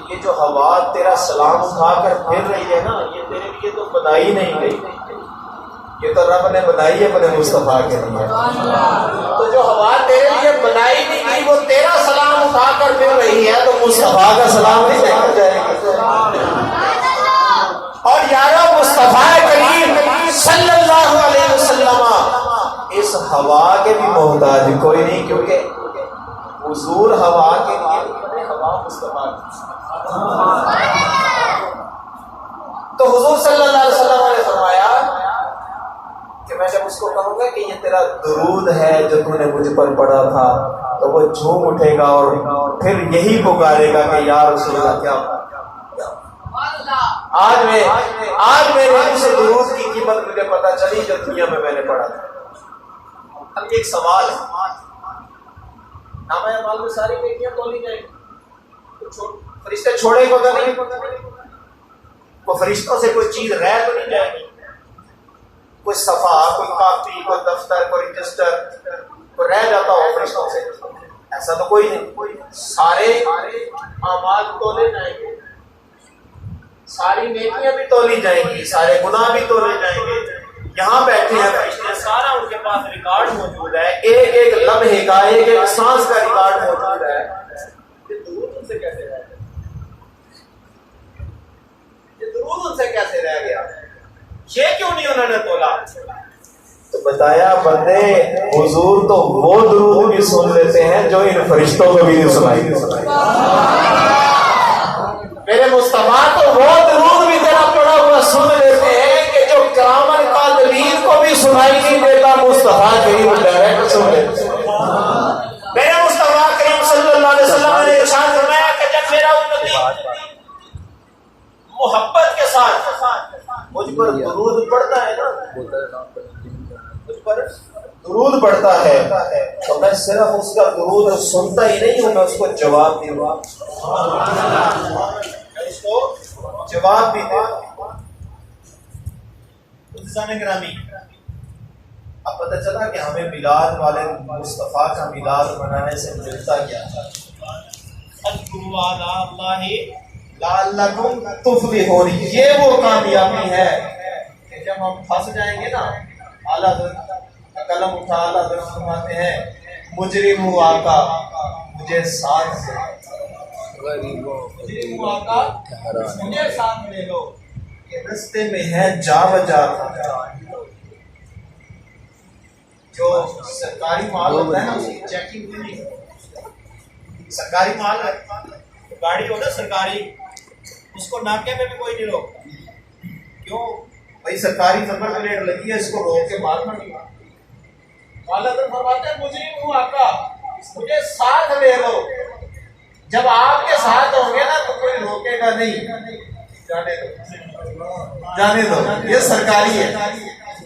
یہ جو ہوا تیرا سلام اٹھا کر پھر رہی ہے نا، یہ تیرے لیے تو بنائی نہیں گئی، یہ تو رب نے بنائی اپنے مصطفیٰ کے لیے. تو جو ہوا تیرے لیے بنائی نہیں گئی وہ تیرا سلام اٹھا کر پھر رہی ہے تو مصطفیٰ کا سلام نہیں لے کر جائے گی. اور یارو مصطفیٰ کریم صلی اللہ علیہ وسلم اس ہوا کے بھی محتاج کوئی نہیں، کیونکہ حضور ہوا کے لیے ہوا مصطفیٰ کی. تو حضور صلی اللہ علیہ وسلم نے فرمایا کہ میں جب اس کو کہوں گا کہ یہ تیرا درود ہے جو تو نے مجھ پر پڑھا تھا تو وہ جھوم اٹھے گا اور پھر یہی پکارے گا کہ یا رسول اللہ کیا آج میرے اس درود کی قیمت مجھے پتہ چلی جو دنیا میں نے پڑھا تھا. اب ایک سوال ہے، نامہ اعمال میں ساری نیکیاں تولی جائیں گی، فرشتے چھوڑے گا تو نہیں، کوئی فرشتوں سے کوئی چیز رہ تو نہیں جائے گی، کوئی صفحہ، کوئی کاپی، کوئی دفتر، کوئی رجسٹر کوئی رہ جاتا ہو فرشتوں سے؟ ایسا تو کوئی نہیں. سارے اعمال تولے جائیں گے، ساری نیکیاں بھی تولی جائیں گی، سارے گناہ بھی تولے جائیں گے. یہاں بیٹھے ہیں فرشتے، سارا ان کے پاس ریکارڈ موجود ہے، ایک ایک لمحے کا، ایک ایک سانس کا ریکارڈ موجود ہے. یہ درود ان سے کیسے رہ گیا؟ یہ درود ان سے کیسے رہ گیا؟ یہ کیوں نہیں انہوں نے تولا؟ تو بتایا بندے حضور تو وہ درود بھی سن لیتے ہیں جو ان فرشتوں کو بھی نہیں سنائی. میرے مصطفیٰ تو وہ درود بھی تیرا پڑھا ہوا سن لیتے ہیں کہ جو کرامن قادرین کو بھی سنائی نہیں دیتا، مصطفیٰ کریم ڈائریکٹ سن لیتے ہیں. میرے مصطفیٰ کریم صلی اللہ علیہ وسلم نے ارشاد فرمایا کہ جب میرا امتی محبت کے ساتھ مجھ پر درود پڑھتا ہے نا، مجھ پر درود پڑھتا ہے تو میں صرف اس کا درود سنتا ہی نہیں ہوں، میں اس کو جواب بھی دوں، اس کو جواب بھی دوں. گرامی، اب پتہ چلا کہ ہمیں میلاد والے مصطفیٰ کا میلاد منانے سے ملتا کیا تھا. اذکروا علی اللہ لعلکم تفلحون، یہ وہ کامیابی ہے کہ جب ہم پھنس جائیں گے نا، اعلیٰ حضرت قلم اٹھا اعلیٰ حضرت فرماتے ہیں مجرم ہوں آقا مجھے ساتھ سے، مجرم ہوں آقا مجھے ساتھ لے لو، کہ رستے میں ہے جا بجا. جو سرکاری مال ہوتا ہے نا اس کی چیکنگ بھی نہیں ہوتی. سرکاری مال گاڑی ہو نا سرکاری، اس کو ناکے میں بھی کوئی نہیں روکتا. کیوں بھائی؟ سرکاری نمبر پلیٹ لگی ہے، اس کو روک کے مارنا نہیں. اعلیٰ حضرت فرماتے ہیں مجرم ہوں آقا مجھے ساتھ لے لو. جب آپ کے ساتھ ہوں گے نا تو کوئی روکے گا نہیں. جانے دو، یہ سرکاری ہے،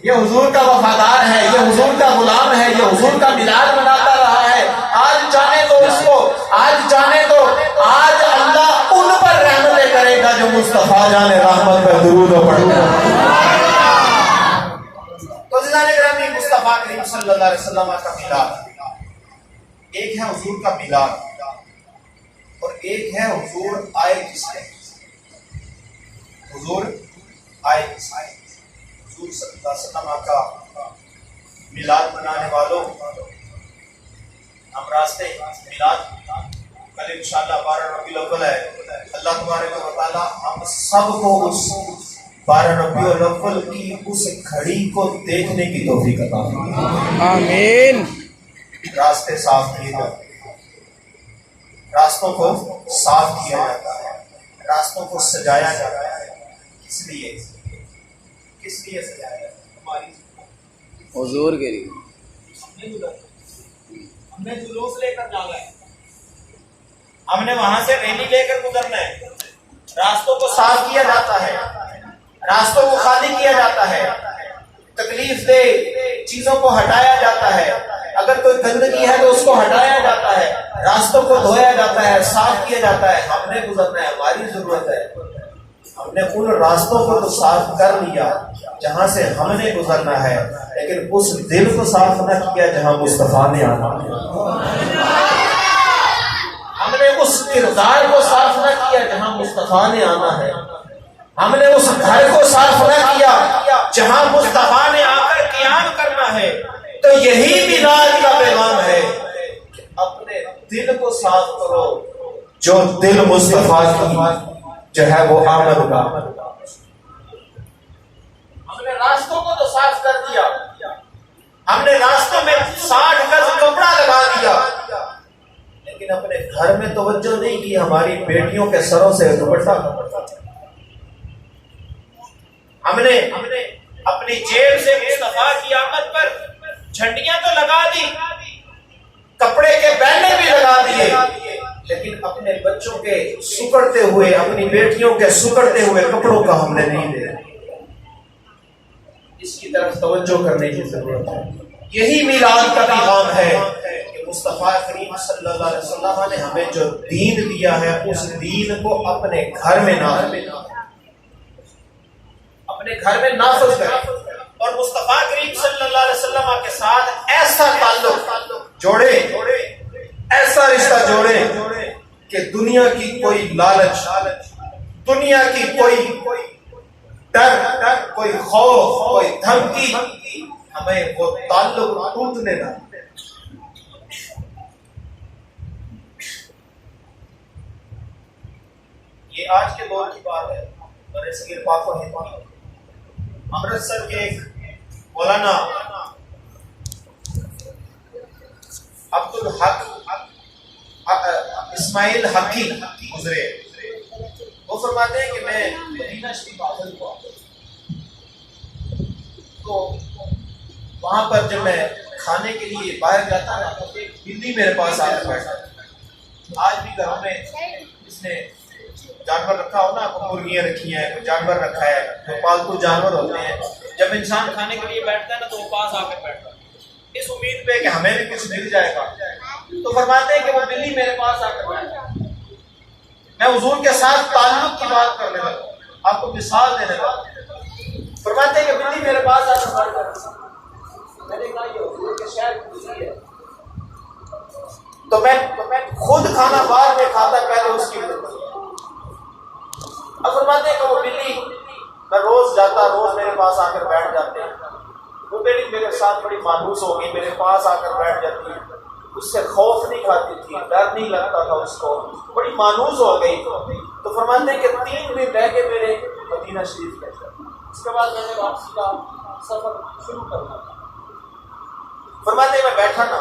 یہ حضور کا وفادار ہے، یہ حضور کا غلام ہے، یہ حضور کا میلاد مناتا رہا ہے. آج جانے دو اس کو، آج جانے دو. آج اللہ ان پر رحمتیں کرے گا جو مصطفیٰ جان رحمت پر درود پڑھتے ہیں. تو عزیزان گرامی، مصطفیٰ کریم صلی اللہ علیہ وسلم کا میلاد، ایک ہے حضور کا میلاد اور ایک ہے حضور آئے کس نے. حضور آئے کس نے؟ حضور صلی اللہ علیہ وسلم کا میلاد منانے والوں، ہم راستے میلاد کل انشاءاللہ 12 ربیع الاول ہے. اللہ تبارک و تعالی ہم سب کو اس 12 ربیع الاول کی اس گھڑی کو دیکھنے کی توفیق عطا فرمائے. آمین. راستے صاف کیے جاتے ہیں، راستوں کو صاف کیا جاتا ہے، راستوں کو سجایا جاتا ہے. کس لیے سجایا جاتا ہے؟ ہماری حضور کے لیے. ہم نے جلوس لے کر جانا ہے، ہم نے وہاں سے ریلی لے کر گزرنا ہے. راستوں کو صاف کیا جاتا ہے، راستوں کو خالی کیا جاتا ہے، تکلیف دہ چیزوں کو ہٹایا جاتا ہے. اگر کوئی گندگی ہے تو اس کو ہٹایا جاتا ہے، راستوں کو دھویا جاتا ہے، صاف کیا جاتا ہے. ہم نے گزرنا ہے، ہماری ضرورت ہے. ہم نے ان راستوں کو تو صاف کر لیا جہاں سے ہم نے گزرنا ہے، لیکن اس دل کو صاف نہ کیا جہاں مصطفیٰ نے آنا ہے. ہم نے اس کردار کو صاف نہ کیا جہاں مصطفیٰ نے آنا ہے. ہم نے اس گھر کو صاف نہ کیا جہاں مصطفیٰ نے آ کر یہی میلاد کا پیغام ہے کہ اپنے دل کو صاف کرو، جو دل مصطفیٰ کی جو ہے وہ آمد کا۔ ہم نے راستوں کو تو صاف کر دیا، ہم نے راستوں میں 60 گز کپڑا لگا دیا، لیکن اپنے گھر میں توجہ نہیں کی، ہماری بیٹیوں کے سروں سے دوپٹہ۔ ہم نے اپنی جیب سے مصطفیٰ کی آمد پر جھنڈیاں تو لگا دی، کپڑے کے بیلے بھی لگا دیے، لیکن اپنے بچوں کے سکڑتے ہوئے، اپنی بیٹیوں کے سکڑتے ہوئے کپڑوں کا ہم نے نہیں دیا۔ اس کی طرف توجہ کرنے کی ضرورت ہے۔ یہی میلاد کا پیغام ہے کہ مصطفیٰ کریم صلی اللہ علیہ وسلم نے ہمیں جو دین دیا ہے، اس دین کو اپنے گھر میں نافذ کریں، اور مصطفیٰ کریم صلی اللہ علیہ وسلم کے ساتھ ایسا تعلق جوڑے، ایسا رشتہ جوڑے کہ دنیا کی کوئی لالچ، دنیا کی کوئی ڈر، کوئی خوف، کوئی دھمکی ہمیں وہ تعلق ٹوٹنے نہ دے۔ یہ آج کے دور کی بات ہے، برے صغیر پاک و ہند امرتسر کے ایک مولانا عبدالحق اسماعیل حقی گزرے، وہ فرماتے ہیں کہ میں مدینہ شریف حاضر ہوا، تو وہاں پر جب میں کھانے کے لیے باہر جاتا نا تو ایک بلی میرے پاس آ کر بیٹھا۔ آج بھی گھروں میں اس نے جانور رکھا ہو نا، مرغیاں رکھی ہیں، کوئی جانور رکھا ہے، جو پالتو جانور ہوتے ہیں، جب انسان کھانے کے لیے بیٹھتا ہے نا تو وہ پاس آ کر بیٹھتا ہے اس امید پہ کہ ہمیں بھی کچھ مل جائے گا۔ تو فرماتے ہیں کہ وہ بلی میرے پاس آ کر بیٹھا، میں حضور کے ساتھ تعلق کی بات کرنے لگا، آپ کو مثال دینے لگا۔ فرماتے ہیں کہ بلی میرے پاس آ کر بیٹھا، میں نے کہا یہ حضور کے شہر کی بلی ہے، تو میں خود کھانا بعد میں کھاتا، پہلے اس کی خدمت۔ اب فرماتے ہیں کہ وہ بلی میں روز جاتا، روز میرے پاس آ کر بیٹھ جاتے ہیں، وہ بلی میرے ساتھ بڑی مانوس ہو گئی، میرے پاس آ کر بیٹھ جاتی ہے، اس سے خوف نہیں کھاتی تھی، ڈر نہیں لگتا تھا اس کو، بڑی مانوس ہو گئی۔ تو فرماتے ہیں کہ 3 دن رہ کے میرے مدینہ شریف گئے، اس کے بعد میں نے واپسی کا سفر شروع کر دیا۔ فرماتے ہیں میں بیٹھا نہ،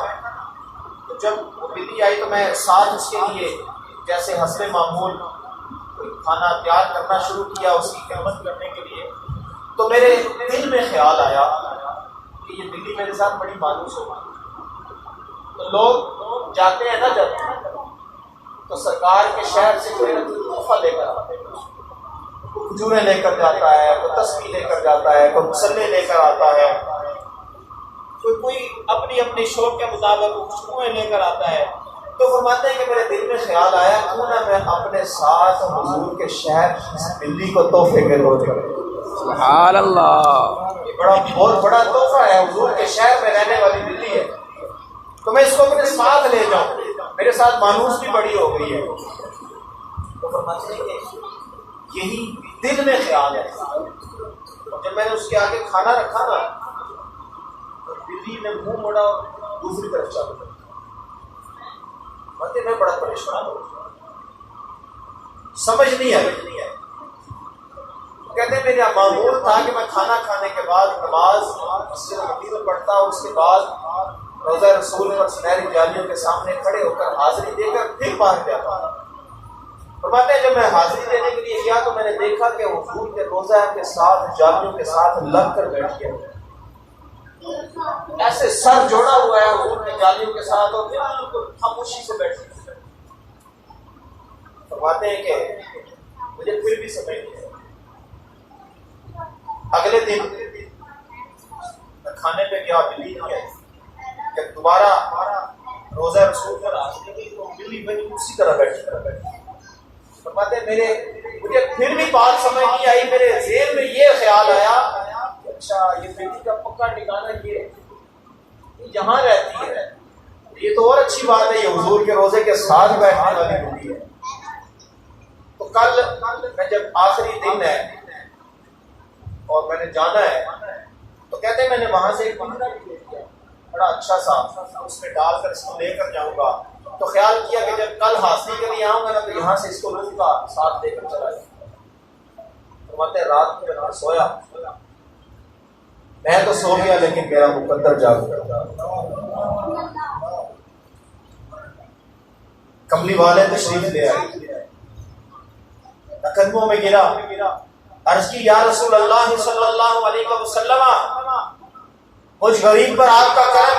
تو جب وہ بلی آئی تو میں ساتھ اس کے لیے جیسے حسب معمول کھانا تیار کرنا شروع کیا اس کی خدمت کرنے کے لیے، تو میرے دل میں خیال آیا کہ یہ بلی میرے ساتھ بڑی مانوس ہو گئی۔ تو لوگ جاتے ہیں نا جب تو سرکار کے شہر سے کوئی تحفہ لے کر آتے ہیں، کوئی کھجوریں لے کر جاتا ہے، کوئی تسبیح لے کر جاتا ہے، کوئی مسلے لے کر آتا ہے، کوئی اپنی اپنی شوق کے مطابق خوشبوئیں لے کر آتا ہے۔ تو فرماتے ہیں کہ میرے دل میں خیال آیا کیوں نہ میں اپنے ساتھ حضور کے شہر اس بلی کو تحفے کے طور پر، سبحان اللہ، یہ بہت بڑا تحفہ ہے، حضور کے شہر میں رہنے والی بلی ہے، تو میں اس کو اپنے ساتھ لے جاؤں، میرے ساتھ مانوس بھی بڑی ہو گئی ہے۔ تو فرماتے ہیں کہ یہی دل میں خیال ہے، اور جب میں نے اس کے آگے کھانا رکھا نا تو بلی نے منہ موڑا اور دوسری طرف چل گئی۔ میں بڑا پریشان ہو گیا، سمجھ نہیں آئی۔ کہتے ہیں میرا معمول تھا کہ میں کھانا کھانے کے بعد نماز مسجد نبوی میں پڑھتا، اس کے بعد روزہ رسول پر سنہری جالیوں کے سامنے کھڑے ہو کر حاضری دے کر پھر باہر جاتا۔ فرماتے ہیں جب میں حاضری دینے کے لیے گیا تو میں نے دیکھا کہ حضور کے روزہ کے ساتھ جالیوں کے ساتھ لگ کر بیٹھ گیا، ایسے سر جوڑا ہوا ہے حضور کی جالیوں کے ساتھ، اور بالکل خاموشی سے بیٹھے۔ فرماتے ہیں کہ مجھے پھر بھی سمجھ نہیں آیا۔ اگلے دن میں کھانے پہ گیا، بلی نہیں آئی۔ جب دوبارہ روزہ رسول پر حاضری کی تو بلی بڑی اسی طرح بیٹھی۔ فرماتے ہیں مجھے پھر بھی بات سمجھ نہیں آئی، میرے ذہن میں یہ خیال آیا اچھا یہ بیٹی کا پکا ٹھکانا یہ یہاں رہتی ہے، یہ تو اور اچھی بات ہے، یہ حضور کے روزے کے ساتھ بیٹھنے والی بیٹی ہے۔ تو کل میں جب آخری دن ہے اور میں نے جانا ہے تو کہتے ہیں میں نے وہاں سے ایک پنجرا بھی لے لیا، بڑا اچھا سا اس میں ڈال کر اس کو لے کر جاؤں گا. تو خیال کیا کہ جب کل حاصل کے لیے آؤں گا نا تو یہاں سے اس کو لوں گا, ساتھ لے کر چلا جاؤں گا. فرماتے ہیں رات کو جب سویا, میں تو سو گیا لیکن میرا مقدر جاگ گیا. کملی والے تشریف لے آئے, قدموں میں گرا, عرض کی یا رسول اللہ صلی اللہ علیہ وسلم, مجھ غریب پر آپ کا کرم,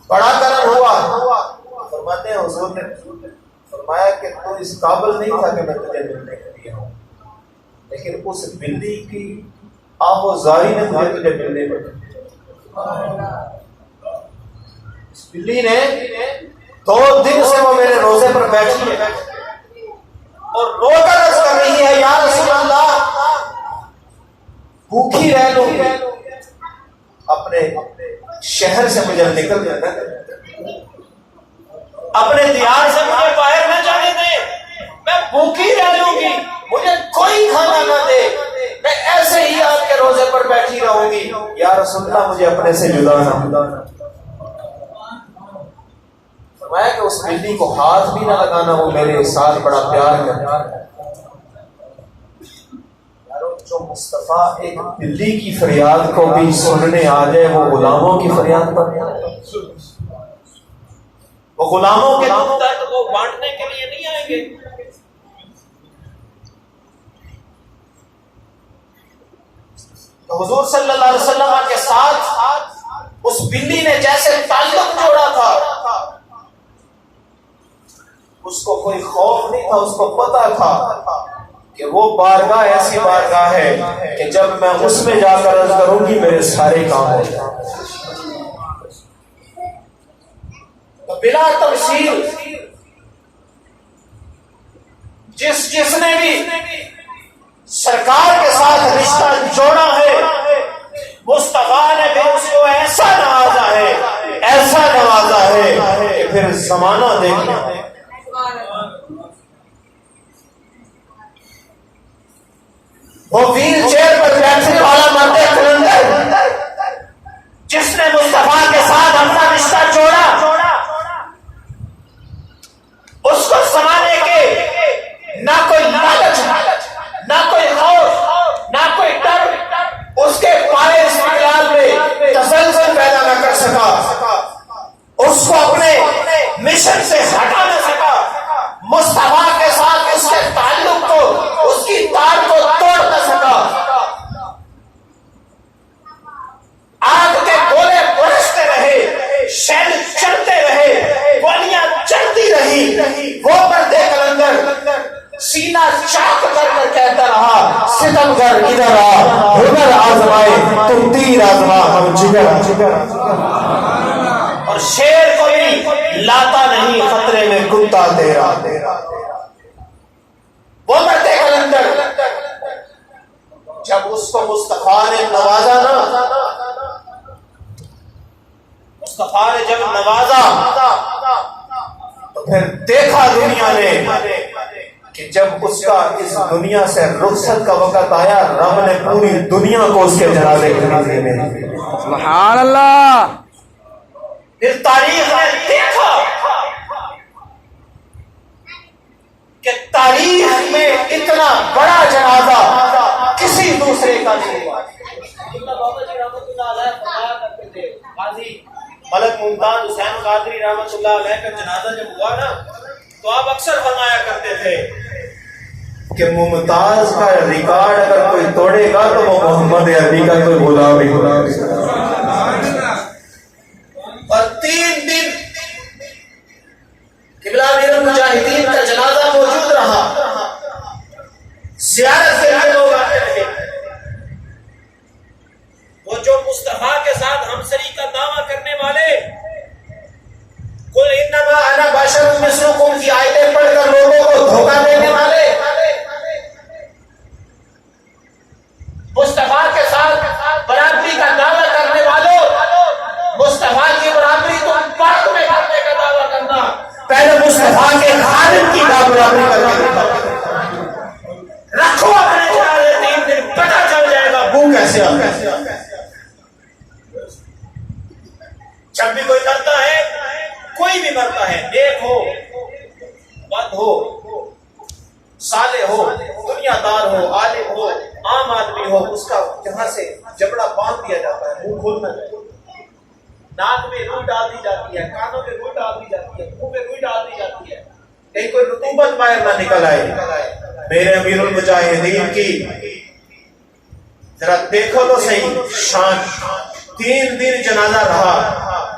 بڑا کرم ہوا. فرماتے ہیں حضور نے فرمایا کہ تو اس قابل نہیں تھا کہ میں تجھے ملنے کے لیے ہوں, لیکن اس بلی کی آہ و زاری نے مجھے تجھے ملنے پر. اس بلی نے 2 دن سے وہ میرے روزے پر بیٹھی ہے اور رو کر عرض کر رہی ہے یا رسول اللہ بھوکھی رہ لوں گی, اپنے شہر سے مجھے نکل جانا, اپنے دیار سے مجھے باہر نہ جانے دے, میں بھوکی رہ لوں گی, مجھے کوئی کھانا نہ دے, میں ایسے ہی آپ کے روزے پر بیٹھی رہوں گی. یا رسول اللہ مجھے اپنے سے جدا نہ. فرمایا کہ اس بلی کو ہاتھ بھی نہ لگانا, وہ میرے ساتھ بڑا پیار کرتا ہے. جو مصطفیٰ ایک بلی کی فریاد کو بھی سننے آ جائے, وہ غلاموں کی فریاد پر, وہ غلاموں کے دکھ درد کو بانٹنے کے لیے نہیں آئیں گے. تو حضور صلی اللہ علیہ وسلم کے ساتھ اس بلی نے جیسے تعلق جوڑا تھا, اس کو کوئی خوف نہیں تھا, اس کو پتا تھا کہ وہ بارگاہ ایسی بارگاہ ہے کہ جب میں اس میں جا کر عرض کروں گی میرے سارے کام ہو جائیں. تو بلا تفصیل جس نے بھی سرکار کے ساتھ رشتہ جوڑا ہے, مصطفیٰ نے بھی اس کو ایسا نوازا ہے, ایسا نوازا ہے کہ پھر زمانہ دیکھنا. وہ ویل چیئر پر بیٹھنے والا مرد کلندر جس نے مصطفیٰ کے ساتھ اپنا رشتہ جوڑا, اس کو سنبھالنے کے نہ کوئی لالچ, نہ کوئی خوف, نہ کوئی ڈر اس کے پائے استقلال میں تسلسل پیدا نہ کر سکا, اس کو اپنے مشن سے ہٹا نہ سکا, مصطفیٰ کے ساتھ اس کے تعلق کو, اس کی تار کو توڑ نہ سکا. آگ کے گولے برستے رہے, شیل چلتے رہے, گولیاں چلتی رہی, وہ پردے کلندر سینہ چاک کر کر کہتا رہا ستمگر ادھر آ, ہنر آزمائے تم تیر آزما ہم جگر. اور شیر کو بھی لاتا نہیں خطرے میں کتا تیرا. وہ پردے کلندر جب اس کو مصطفیٰ نے نوازا نا, مصطفیٰ نے جب نوازا تو پھر دیکھا دنیا نے کہ جب اس کا اس دنیا سے رخصت کا وقت آیا, رب نے پوری دنیا کو اس کے جنازے خریدنے میں. سبحان اللہ. پھر تاریخ نے دیکھا کہ تاریخ میں اتنا بڑا جنازہ کسی دوسرے کا نہیں ہوا. ملک ممتاز حسین قادری رحمۃ اللہ علیہ کا جنازہ جب ہوا نا, تو آپ اکثر فرمایا کرتے تھے کہ ممتاز کا ریکارڈ اگر کوئی توڑے گا تو وہ محمد علی کا کوئی غلام ہی ہوگا. اور 3 دن قبلہ امیر المجاہدین کا جنازہ موجود رہا, زیارت کے لیے لوگ آتے رہے. وہ جو مصطفیٰ کے ساتھ ہمسری کا دعویٰ کرنے والے, قل انما انا بشر مثلکم کی آیتیں پڑھ کر لوگوں کو دھوکہ دینے والے, مصطفیٰ کے ساتھ برابری کا دعویٰ کرنے والوں, مصطفیٰ کی برابری تم پاک میں کرنے کا دعویٰ کرنا, پہلے مصطفیٰ کے خالق کی برابری کرنے کا رکھو اپنے جنازے 3 دن, پتہ چل جائے گا وہ کیسے آتا ہے. جب بھی کوئی مرتا ہے، کوئی بھی مرتا ہے، نیک ہو، بد ہو، صالح ہو، دنیا دار ہو، عالم ہو، عام آدمی ہو، اس کا جہاں سے جبڑا باندھ دیا جاتا ہے، منہ کھولنا چاہیے، ناک میں روئی ڈال دی جاتی ہے، کانوں میں روئی ڈال دی جاتی ہے، منہ میں روئی ڈال دی جاتی ہے، کہیں کوئی رطوبت باہر نہ نکل آئے۔ میرے امیر المجاہدین کی ذرا دیکھو تو صحیح شان، 3 دن جنازہ رہا،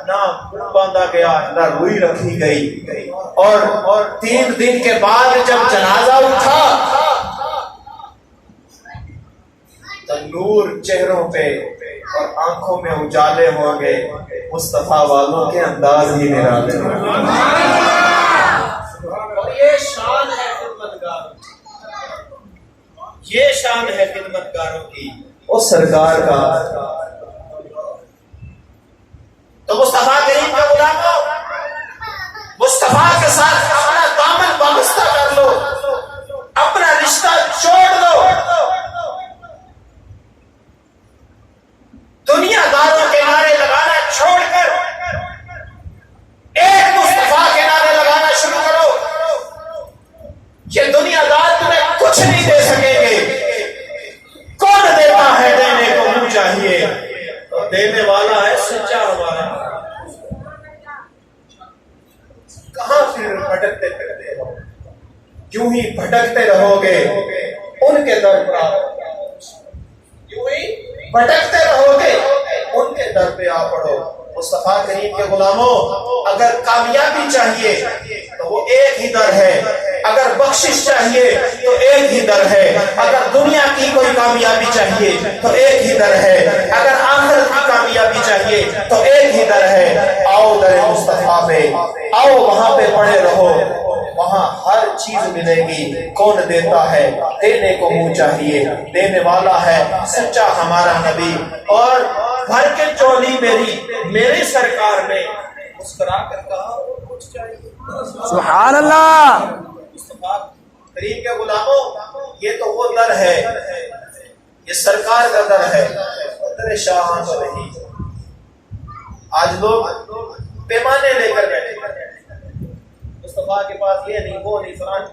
نہ منہ باندھا گیا، نہ روئی رکھی گئی، اور 3 دن کے بعد جب جنازہ اٹھا تو نور چہروں پہ اور آنکھوں میں اجالے ہوں گے، مصطفیٰ والوں کے انداز ہی نرالے۔ اور یہ شان ہے خدمتگاروں کی، یہ شان ہے خدمتگاروں کی، اس سرکار کا۔ تو مصطفیٰ کریم کے غلاموں، مصطفیٰ کے ساتھ اپنا دامن وابستہ کر لو، اپنا رشتہ چھوڑ دو، دنیا داروں کے نعرے لگانا چھوڑ کر ایک مصطفیٰ کے نعرے لگانا شروع کرو۔ یہ دنیا دار تمہیں کچھ نہیں دے سکیں گے، کون دیتا ہے؟ دینے کو منہ چاہیے، اور دینے والا ہے سچا ہمارا۔ کہاں پھر بھٹکتے پھرتے ہو؟ یوں ہی بھٹکتے رہو گے، ان کے در پر آ پڑو، یوں ہی بھٹکتے رہو گے، ان کے در پہ آ پڑو۔ مصطفیٰ کریم کے غلاموں، اگر کامیابی چاہیے تو وہ ایک ہی در ہے، اگر بخشش چاہیے تو ایک ہی در ہے، اگر دنیا کی کوئی کامیابی چاہیے تو ایک ہی در ہے، اگر آخرت کی کامیابی چاہیے تو ایک ہی در ہے۔ آؤ در مصطفیٰ پہ، آؤ وہاں پہ پڑے رہو، وہاں ہر چیز ملے گی۔ کون دیتا ہے؟ دینے کو منہ چاہیے، دینے والا ہے سچا ہمارا نبی۔ اور بھر کے چولی میری سرکار نے مسکرا کر کہا کچھ چاہیے۔ سبحان اللہ۔ مصطفیٰ کریم کے غلاموں، یہ تو وہ در ہے، یہ سرکار کا در ہے، در شاہاں تو نہیں۔ آج لوگ پیمانے لے کر بیٹھے، مصطفیٰ کے پاس یہ نہیں، وہ نہیں، فلان۔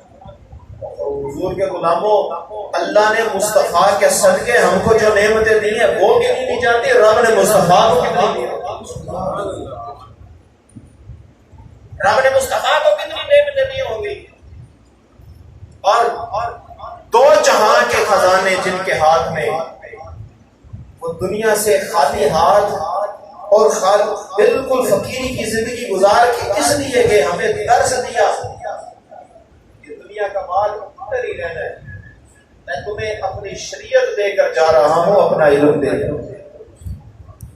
حضور کے غلاموں، اللہ نے مصطفیٰ کے صدقے ہم کو جو نعمتیں دی ہیں وہ کتنی نہیں جاتی، رب نے مصطفیٰ کو کتنی دی، رب نے مصطفیٰ کو کتنی نعمتیں دی ہوں گی۔ اور 2 جہاں کے خزانے جن کے ہاتھ میں، وہ دنیا سے خالی ہاتھ اور بالکل فقیری کی زندگی گزار کے اس لیے کہ ہمیں درس دیا کہ دنیا کا مال ادھر ہی رہنا ہے، میں تمہیں اپنی شریعت دے کر جا رہا ہوں، اپنا علم دے کر۔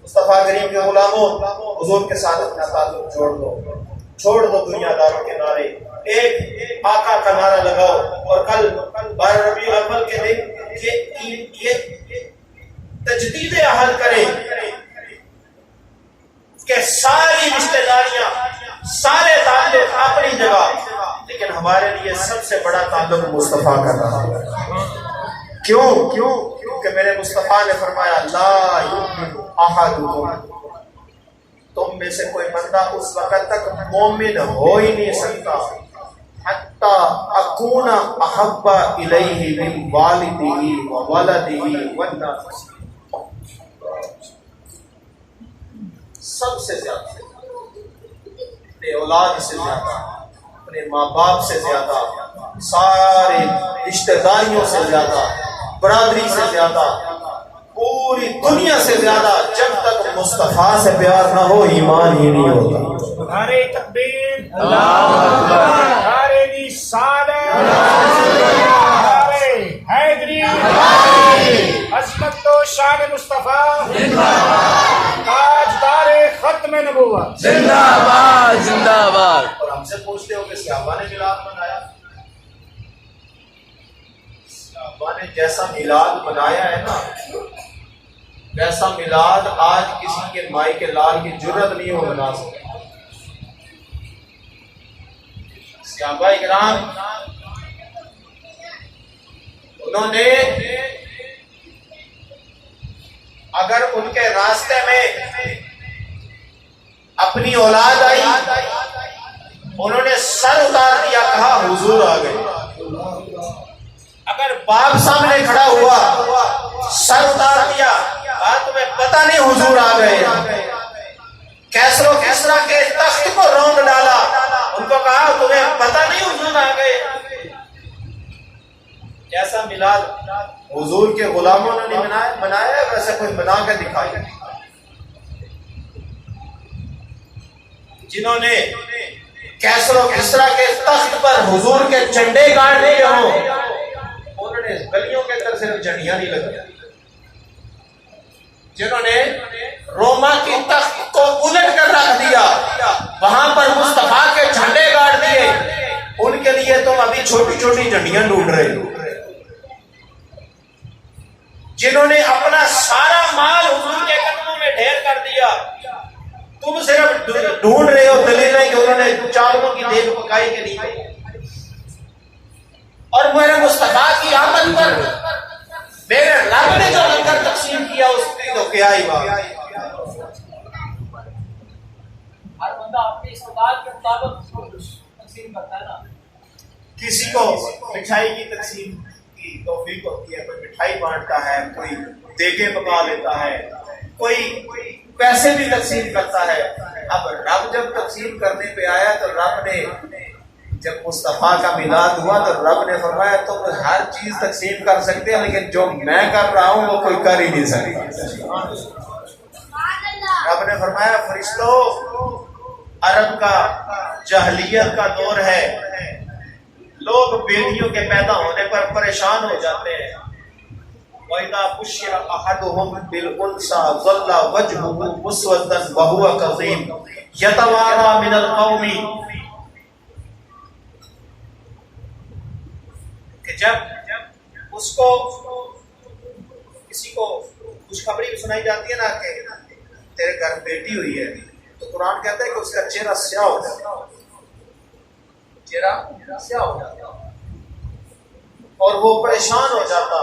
مصطفیٰ کریم کے غلاموں، حضور کے ساتھ اپنا تعلق چھوڑ دو دنیا داروں کے نعرے، ایک آقا کا نعرہ لگاؤ۔ اور کل 12 ربیع الاول کے دن یہ تجدید عہد کریں کہ ساری رشتہ داریاں، سارے تعلق اپنی جگہ، لیکن ہمارے لیے سب سے بڑا تعلق مصطفیٰ کا رہا۔ کیوں؟ کیونکہ میرے مصطفیٰ نے فرمایا لا یؤمن احدکم، تم میں سے کوئی بندہ اس وقت تک مومن ہو ہی نہیں سکتا حتی اکون احب الیہ من والدہ وولدہ والناس، سب سے زیادہ، اپنے اولاد سے زیادہ، اپنے ماں باپ سے زیادہ، سارے رشتہ داریوں سے زیادہ، برادری سے زیادہ، پوری دنیا سے زیادہ، جب تک مصطفیٰ سے پیار نہ ہو ایمان ہی نہیں ہوتا۔ نعرہ تکبیر، اللہ اکبر، نعرہ رسالت، نعرہ حیدری، عظمت و شان مصطفیٰ، تاجدار ختم نبوت، زندہ باد زندہ باد۔ اور ہم سے پوچھتے ہو کہ صحابہ نے میلاد منایا؟ صحابہ نے جیسا میلاد منایا ہے نا، ویسا میلاد آج کسی کے مائی کے لال کی جرت نہیں ہو منا سکتا۔ صحابہ اکرام انہوں نے اگر ان کے راستے میں اپنے اپنی اولاد آئی، انہوں نے سر اتار دیا، کہا حضور آ گئے۔ اگر باپ سامنے کھڑا ہوا، سر اتار دیا، کہا تمہیں پتہ نہیں حضور آ گئے۔ کیسر و کسریٰ کے تخت کو رونق ڈالا، ان کو کہا تمہیں پتہ نہیں حضور آ گئے۔ کیسا میلاد حضور کے غلاموں نے منایا، ویسے کوئی بنا کے دکھایا۔ جنہوں نے کیسر و کسریٰ کے تخت پر حضور کے جھنڈے گاڑ دیے ہوں، انہوں نے گلیوں کے اندر صرف جھنڈیاں نہیں لگائی۔ جنہوں نے روما کی تخت کو الٹ کر رکھ دیا، وہاں پر مصطفیٰ کے جھنڈے گاڑ دیے، ان کے لیے تم ابھی چھوٹی چھوٹی جھنڈیاں ڈھونڈ رہے ہو۔ جنہوں نے اپنا سارا مال حضور کے قدموں میں ڈھیر کر دیا، تم صرف ڈھونڈ رہے ہو دلیلیں کہ انہوں نے چاولوں کی دیگ پکائی کہ نہیں۔ اور میرے مصطفیٰ کی آمد پر میرے رب نے جو لنگر تقسیم کیا اس کی تو کیا ہی بات۔ ہر بندہ اپنی استطاعت کے مطابق تقسیم کرتا ہے نا۔ کسی کو مٹھائی کی تقسیم کی توفیق ہوتی ہے، کوئی مٹھائی بانٹتا ہے، کوئی دیگیں پکا لیتا ہے، کوئی پیسے بھی تقسیم کرتا ہے۔ اب رب جب تقسیم کرنے پہ آیا تو رب نے جب مصطفیٰ کا میلاد ہوا تو رب نے فرمایا تم ہر چیز تقسیم کر سکتے ہیں، لیکن جو میں کر رہا ہوں وہ کوئی کر ہی نہیں سکتا۔ رب نے فرمایا فرشتوں، عرب کا جاہلیت کا دور ہے، لوگ بیٹیوں کے پیدا ہونے پر پریشان ہو جاتے ہیں۔ وَإِذَا بُشِّرَ أَحَدُهُم بِالْأُنثىٰ ظَلَّ وَجْهُهُ مُسْوَدًّا وَهُوَ كَظِيمٌ يَتَوَارَىٰ مِنَ الْقَوْمِ، کہ جب اس کو کسی کو خوشخبری سنائی جاتی ہے نا کہ تیرے گھر بیٹی ہوئی ہے، تو قرآن کہتا ہے کہ اس کا چہرہ سیاہ ہو جاتا، چہرہ سیاہ ہو جاتا اور وہ پریشان ہو جاتا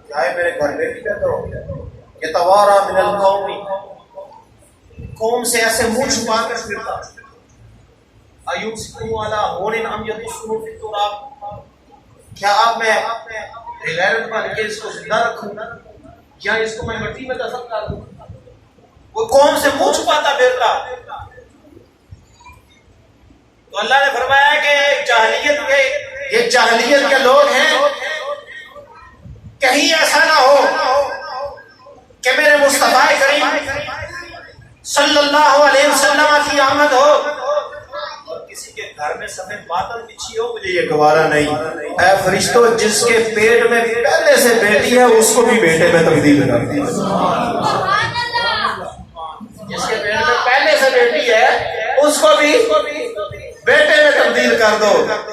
کہ آئے میرے گھر بیٹی پیدا ہو گیا۔ یتوارا من القوم، قوم سے ایسے منہ چھپا کر پھرتا۔ ایمسکو علی ہون ام یدسہ فی التراب، کیا اب میں غیرت بن کے اس کو زندہ رکھوں یا اس کو میں مٹی میں دفن کر دوں؟ وہ قوم سے منہ چھپاتا پھرتا۔ تو اللہ نے فرمایا کہ یہ جاہلیت کے لوگ ہیں، کہیں ایسا نہ ہو کہ میرے مصطفیٰ کریم صلی اللہ علیہ وسلم کی آمد ہو اور کسی کے گھر میں سفید بادل بچھی ہو، مجھے یہ گوارا نہیں۔ اے فرشتوں، جس کے پیٹ میں پہلے سے بیٹی ہے اس کو بھی بیٹے میں تبدیل کر دیا۔ جس کے پیٹ میں پہلے سے بیٹی ہے اس کو بھی بیٹے میں تبدیل کر دو۔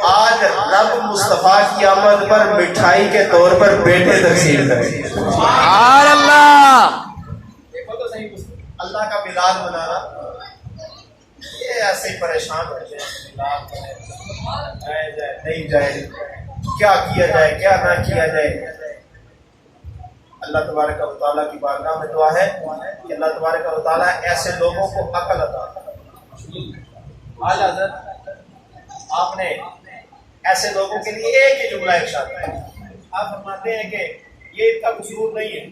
آج رب مصطفیٰ کی آمد پر مٹھائی کے طور پر بیٹے تقسیم کریں۔ سبحان اللہ۔ دیکھو تو صحیح، اللہ کا میلاد منانا، یہ ایسے ہی پریشان ہو جائے، جائے نہیں جائے، کیا کیا جائے کیا نہ کیا جائے۔ اللہ تبارک و تعالیٰ کی بارگاہ میں دعا ہے کہ اللہ تبارک و تعالیٰ ایسے لوگوں کو عقل عطا کرے۔ اعلیٰ حضرت آپ نے ایسے لوگوں کے لیے ایک ہی جملہ ارشاد کیا، آپ فرماتے ہیں کہ یہ ان کا قصور نہیں ہے،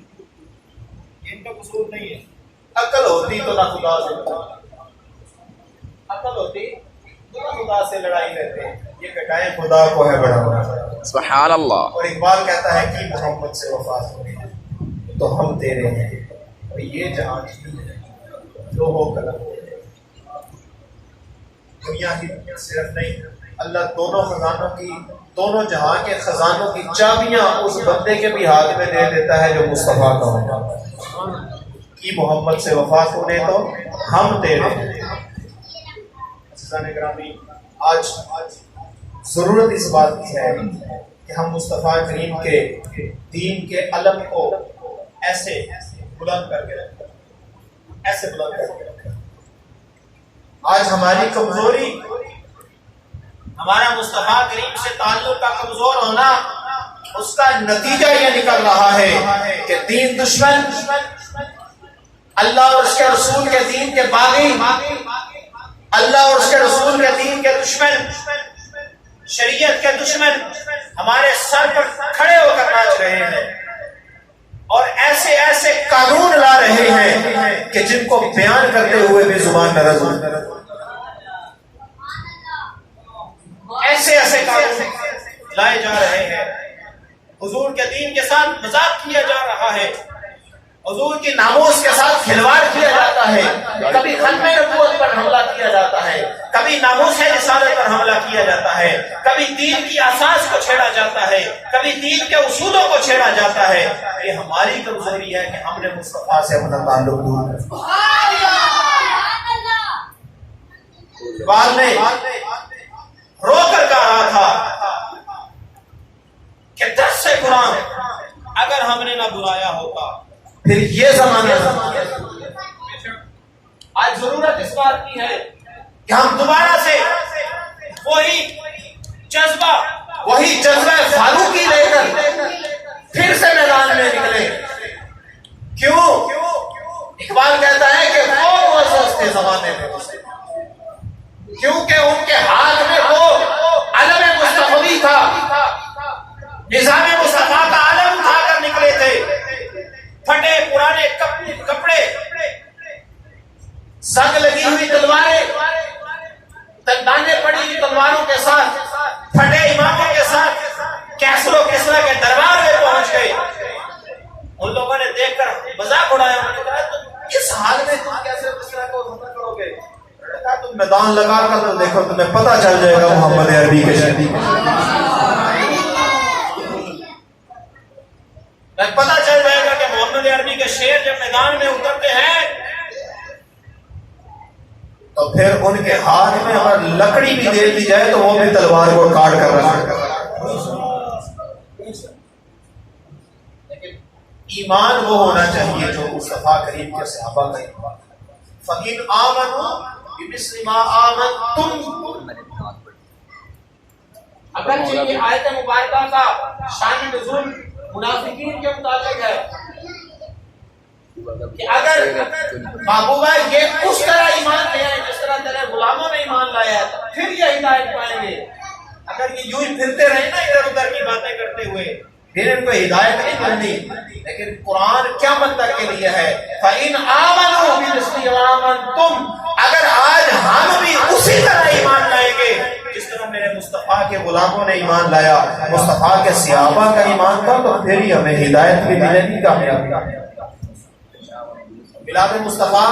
یہ ان کا قصور نہیں ہے، عقل ہوتی تو نہ خدا سے عقل ہوتی تو نہ خدا سے لڑائی کرتے، یہ کٹائیں خدا کو ہے بڑا بڑا۔ سبحان اللہ۔ اور اقبال کہتا ہے کہ محمد سے وفات ہو تو ہم تیرے ہیں، اور یہ جہاں جو ہو قلم دنیا کی صرف نہیں، اللہ دونوں خزانوں کی، دونوں جہاں کے خزانوں کی چابیاں اس بندے کے بھی ہاتھ میں دے دیتا ہے جو مصطفیٰ کا ہوگا۔ کی محمد سے وفات ہونے تو ہم تیرے ہیں۔ گرامی، آج ضرورت اس بات کی ہے کہ ہم مصطفیٰ کریم کے دین کے علم کو ایسے بلند کر کے رکھیں، ایسے بلند کر کے رکھیں۔ آج ہماری کمزوری، ہمارا مصطفیٰ کریم سے تعلق کا کمزور ہونا، اس کا نتیجہ یہ نکل رہا ہے کہ دین دشمن، اللہ اور اس کے رسول کے دین کے باغی اللہ اور اس کے رسول کے دین کے دشمن، شریعت کے دشمن ہمارے سر پر کھڑے ہو کر ناچ رہے ہیں اور ایسے ایسے قانون لا رہے ہیں کہ جن کو بیان کرتے ہوئے بھی زبان لرز ہو، ایسے ایسے قانون لائے جا رہے ہیں۔ حضور کے دین کے ساتھ مذاق کیا جا رہا ہے، حضور کی ناموس کے ساتھ کھلواڑ کیا جاتا ہے، کبھی ختم نبوت پر حملہ کیا جاتا ہے، کبھی ناموس رسالت پر حملہ کیا جاتا ہے، کبھی دین کی اساس کو چھیڑا جاتا ہے، کبھی دین کے اصولوں کو چھیڑا جاتا ہے۔ یہ ہماری کمزوری ہے کہ ہم نے مصطفیٰ سے اپنا تعلق دور کر بعد میں رو کر کہا رہا تھا کہ 10 سے قرآن اگر ہم نے نہ بلایا ہوتا پھر یہ زمانہ آج ضرورت اس بات کی ہے کہ ہم دوبارہ سے وہی جذبہ فاروقی لے کر پھر سے میدان میں نکلے۔ کیوں؟ اقبال کہتا ہے کہ وہ سوچتے زمانے میں، کیونکہ ان کے ہاتھ میں وہ علم مصطفی تھا، نظام مصطفیٰ کا علم اٹھا کر نکلے تھے۔ پھٹے پرانے کپڑے، زنگ لگی ہوئی تلواریں، دندانے پڑی ہوئی تلواروں کے ساتھ، پھٹے اماموں کے ساتھ کیسر و کسرا کے دربار میں پہنچ گئے۔ ان لوگوں نے دیکھ کر مذاق اڑایا، انہوں نے کہا تم اس حال میں تم کیسے کسرا کو ختم کرو گے؟ انہوں نے کہا تم میدان لگا کر تو دیکھو، تمہیں پتہ چل جائے گا محمد عربی کے شہری، پتہ چل جائے گا کہ محمد عربی کے شیر جب میدان میں اترتے ہیں تو پھر ان کے ہاتھ میں اگر لکڑی بھی دے دی جائے تو وہ بھی تلوار کو کاٹ کر رکھیں۔ لیکن ایمان وہ ہونا چاہیے جو مصطفیٰ کریم کے صحابہ کا ایمان۔ فَإِنْ آمَنُوا بِمِثْلِ مَا آمَنْتُمْ، اگرچہ یہ آیت مبارکہ کا شان نزول منافقین کے متعلق ہے کہ اگر محبوبہ یہ اس طرح ایمان لے آئے جس طرح تیرے غلاموں نے ایمان لایا ہے تو پھر یہ ہدایت پائیں گے۔ اگر یہ یوں ہی پھرتے رہے نا ادھر ادھر کی باتیں کرتے ہوئے پھر ان کو ہدایت نہیں ملنی۔ لیکن قرآن قیامت تک کے لیے ہے فَإِنْ آمَنُوا بِمِثْلِ مَا آمَنْتُمْ، اگر آج ہم بھی اسی طرح ایمان لائیں گے جس طرح میرے مصطفیٰ کے غلاموں نے ایمان لایا، مصطفیٰ کے صحابہ کا ایمان تھا، تو پھر ہی ہمیں ہدایت بھی ملے گی، کامیابی۔ میلاد مصطفیٰ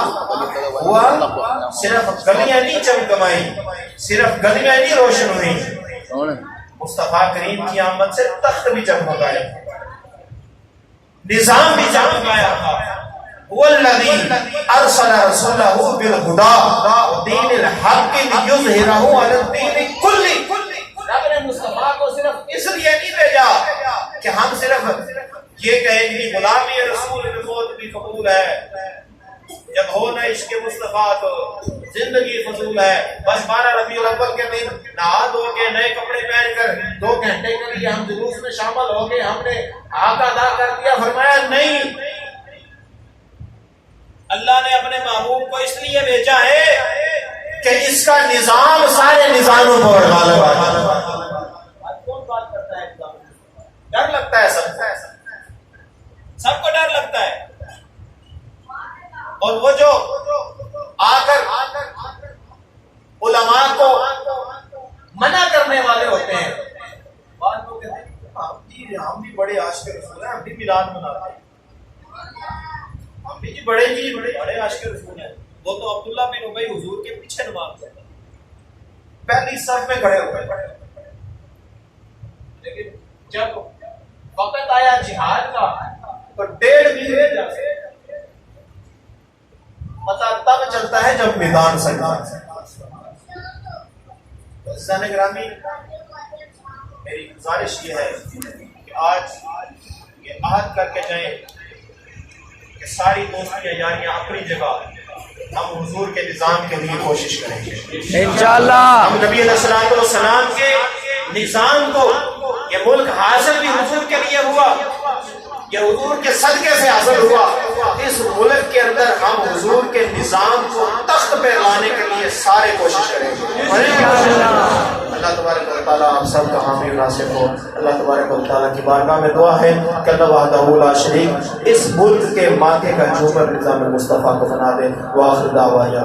ہوا صرف گلیاں نہیں چمکمائی، صرف گلیاں نہیں روشن ہوئی، مصطفیٰ کریم کی آمد سے تخت بھی چمکایا، نظام بھی چمکایا تھا۔ والذی ارسل رسولہ بالہدی ودین الحق لیظہرہ علی الدین کلہ، رب نے مصطفیٰ کو صرف اس لیے نہیں بھیجا کہ ہم صرف یہ کہیں کہ غلامی رسول نبوت بھی قبول ہے، جب ہو نہ عشق مصطفیٰ تو زندگی فضول ہے، بس 12 ربیع الاول کے دن نہا دھو کے نئے کپڑے پہن کر 2 گھنٹے کے لیے ہم جلوس میں شامل ہو گئے، ہم نے حق ادا کر دیا۔ فرمایا نہیں، اللہ نے اپنے محبوب کو اس لیے بھیجا ہے کہ اس کا نظام سارے نظاموں پر غالب ہے۔ کون بات کرتا ہے؟ ڈر لگتا ہے، سب کو ڈر لگتا ہے، اور وہ جو آ کر علماء کو منع کرنے والے ہوتے ہیں، بعض لوگ کہتے ہیں ہم بھی بڑے عاشق رسول ہیں، ہم بھی میلاد مناتے ہیں، ہم بھی جی بڑے عاشق رسول ہیں۔ وہ تو عبداللہ بن ابی حضور کے پیچھے نماز پڑھتے ہیں، پہلی صف میں کھڑے ہوئے، لیکن جب وقت آیا جہاد کا تو 1.5 میل جاتے، پتہ تب چلتا ہے جب میدان سجا۔ عزیزان گرامی، میری گزارش یہ ہے کہ آج یہ عہد کر کے جائیں کہ ساری دوستیاں یاریاں اپنی جگہ، ہم حضور کے نظام کے لیے کوشش کریں گے انشاءاللہ۔ ہم نبی علیہ الصلوۃ والسلام کے نظام کو، یہ ملک حاصل بھی حضور کے لیے ہوا، یہ حضور کے صدقے سے حاصل ہوا، اس ملک کے اندر ہم حضور کے نظام کو تخت پہ لانے کے لیے سارے کوشش کریں گے. اللہ تبارک و تعالیٰ آپ سب کا حامی و ناصر ہو. اللہ تبارک و تعالیٰ کی بارگاہ میں دعا ہے کہ اللہ وحدہ لا شریک اس ملک کے ماتھے کا جھومر نظام مصطفیٰ کو بنا دے. وآخر دعوانا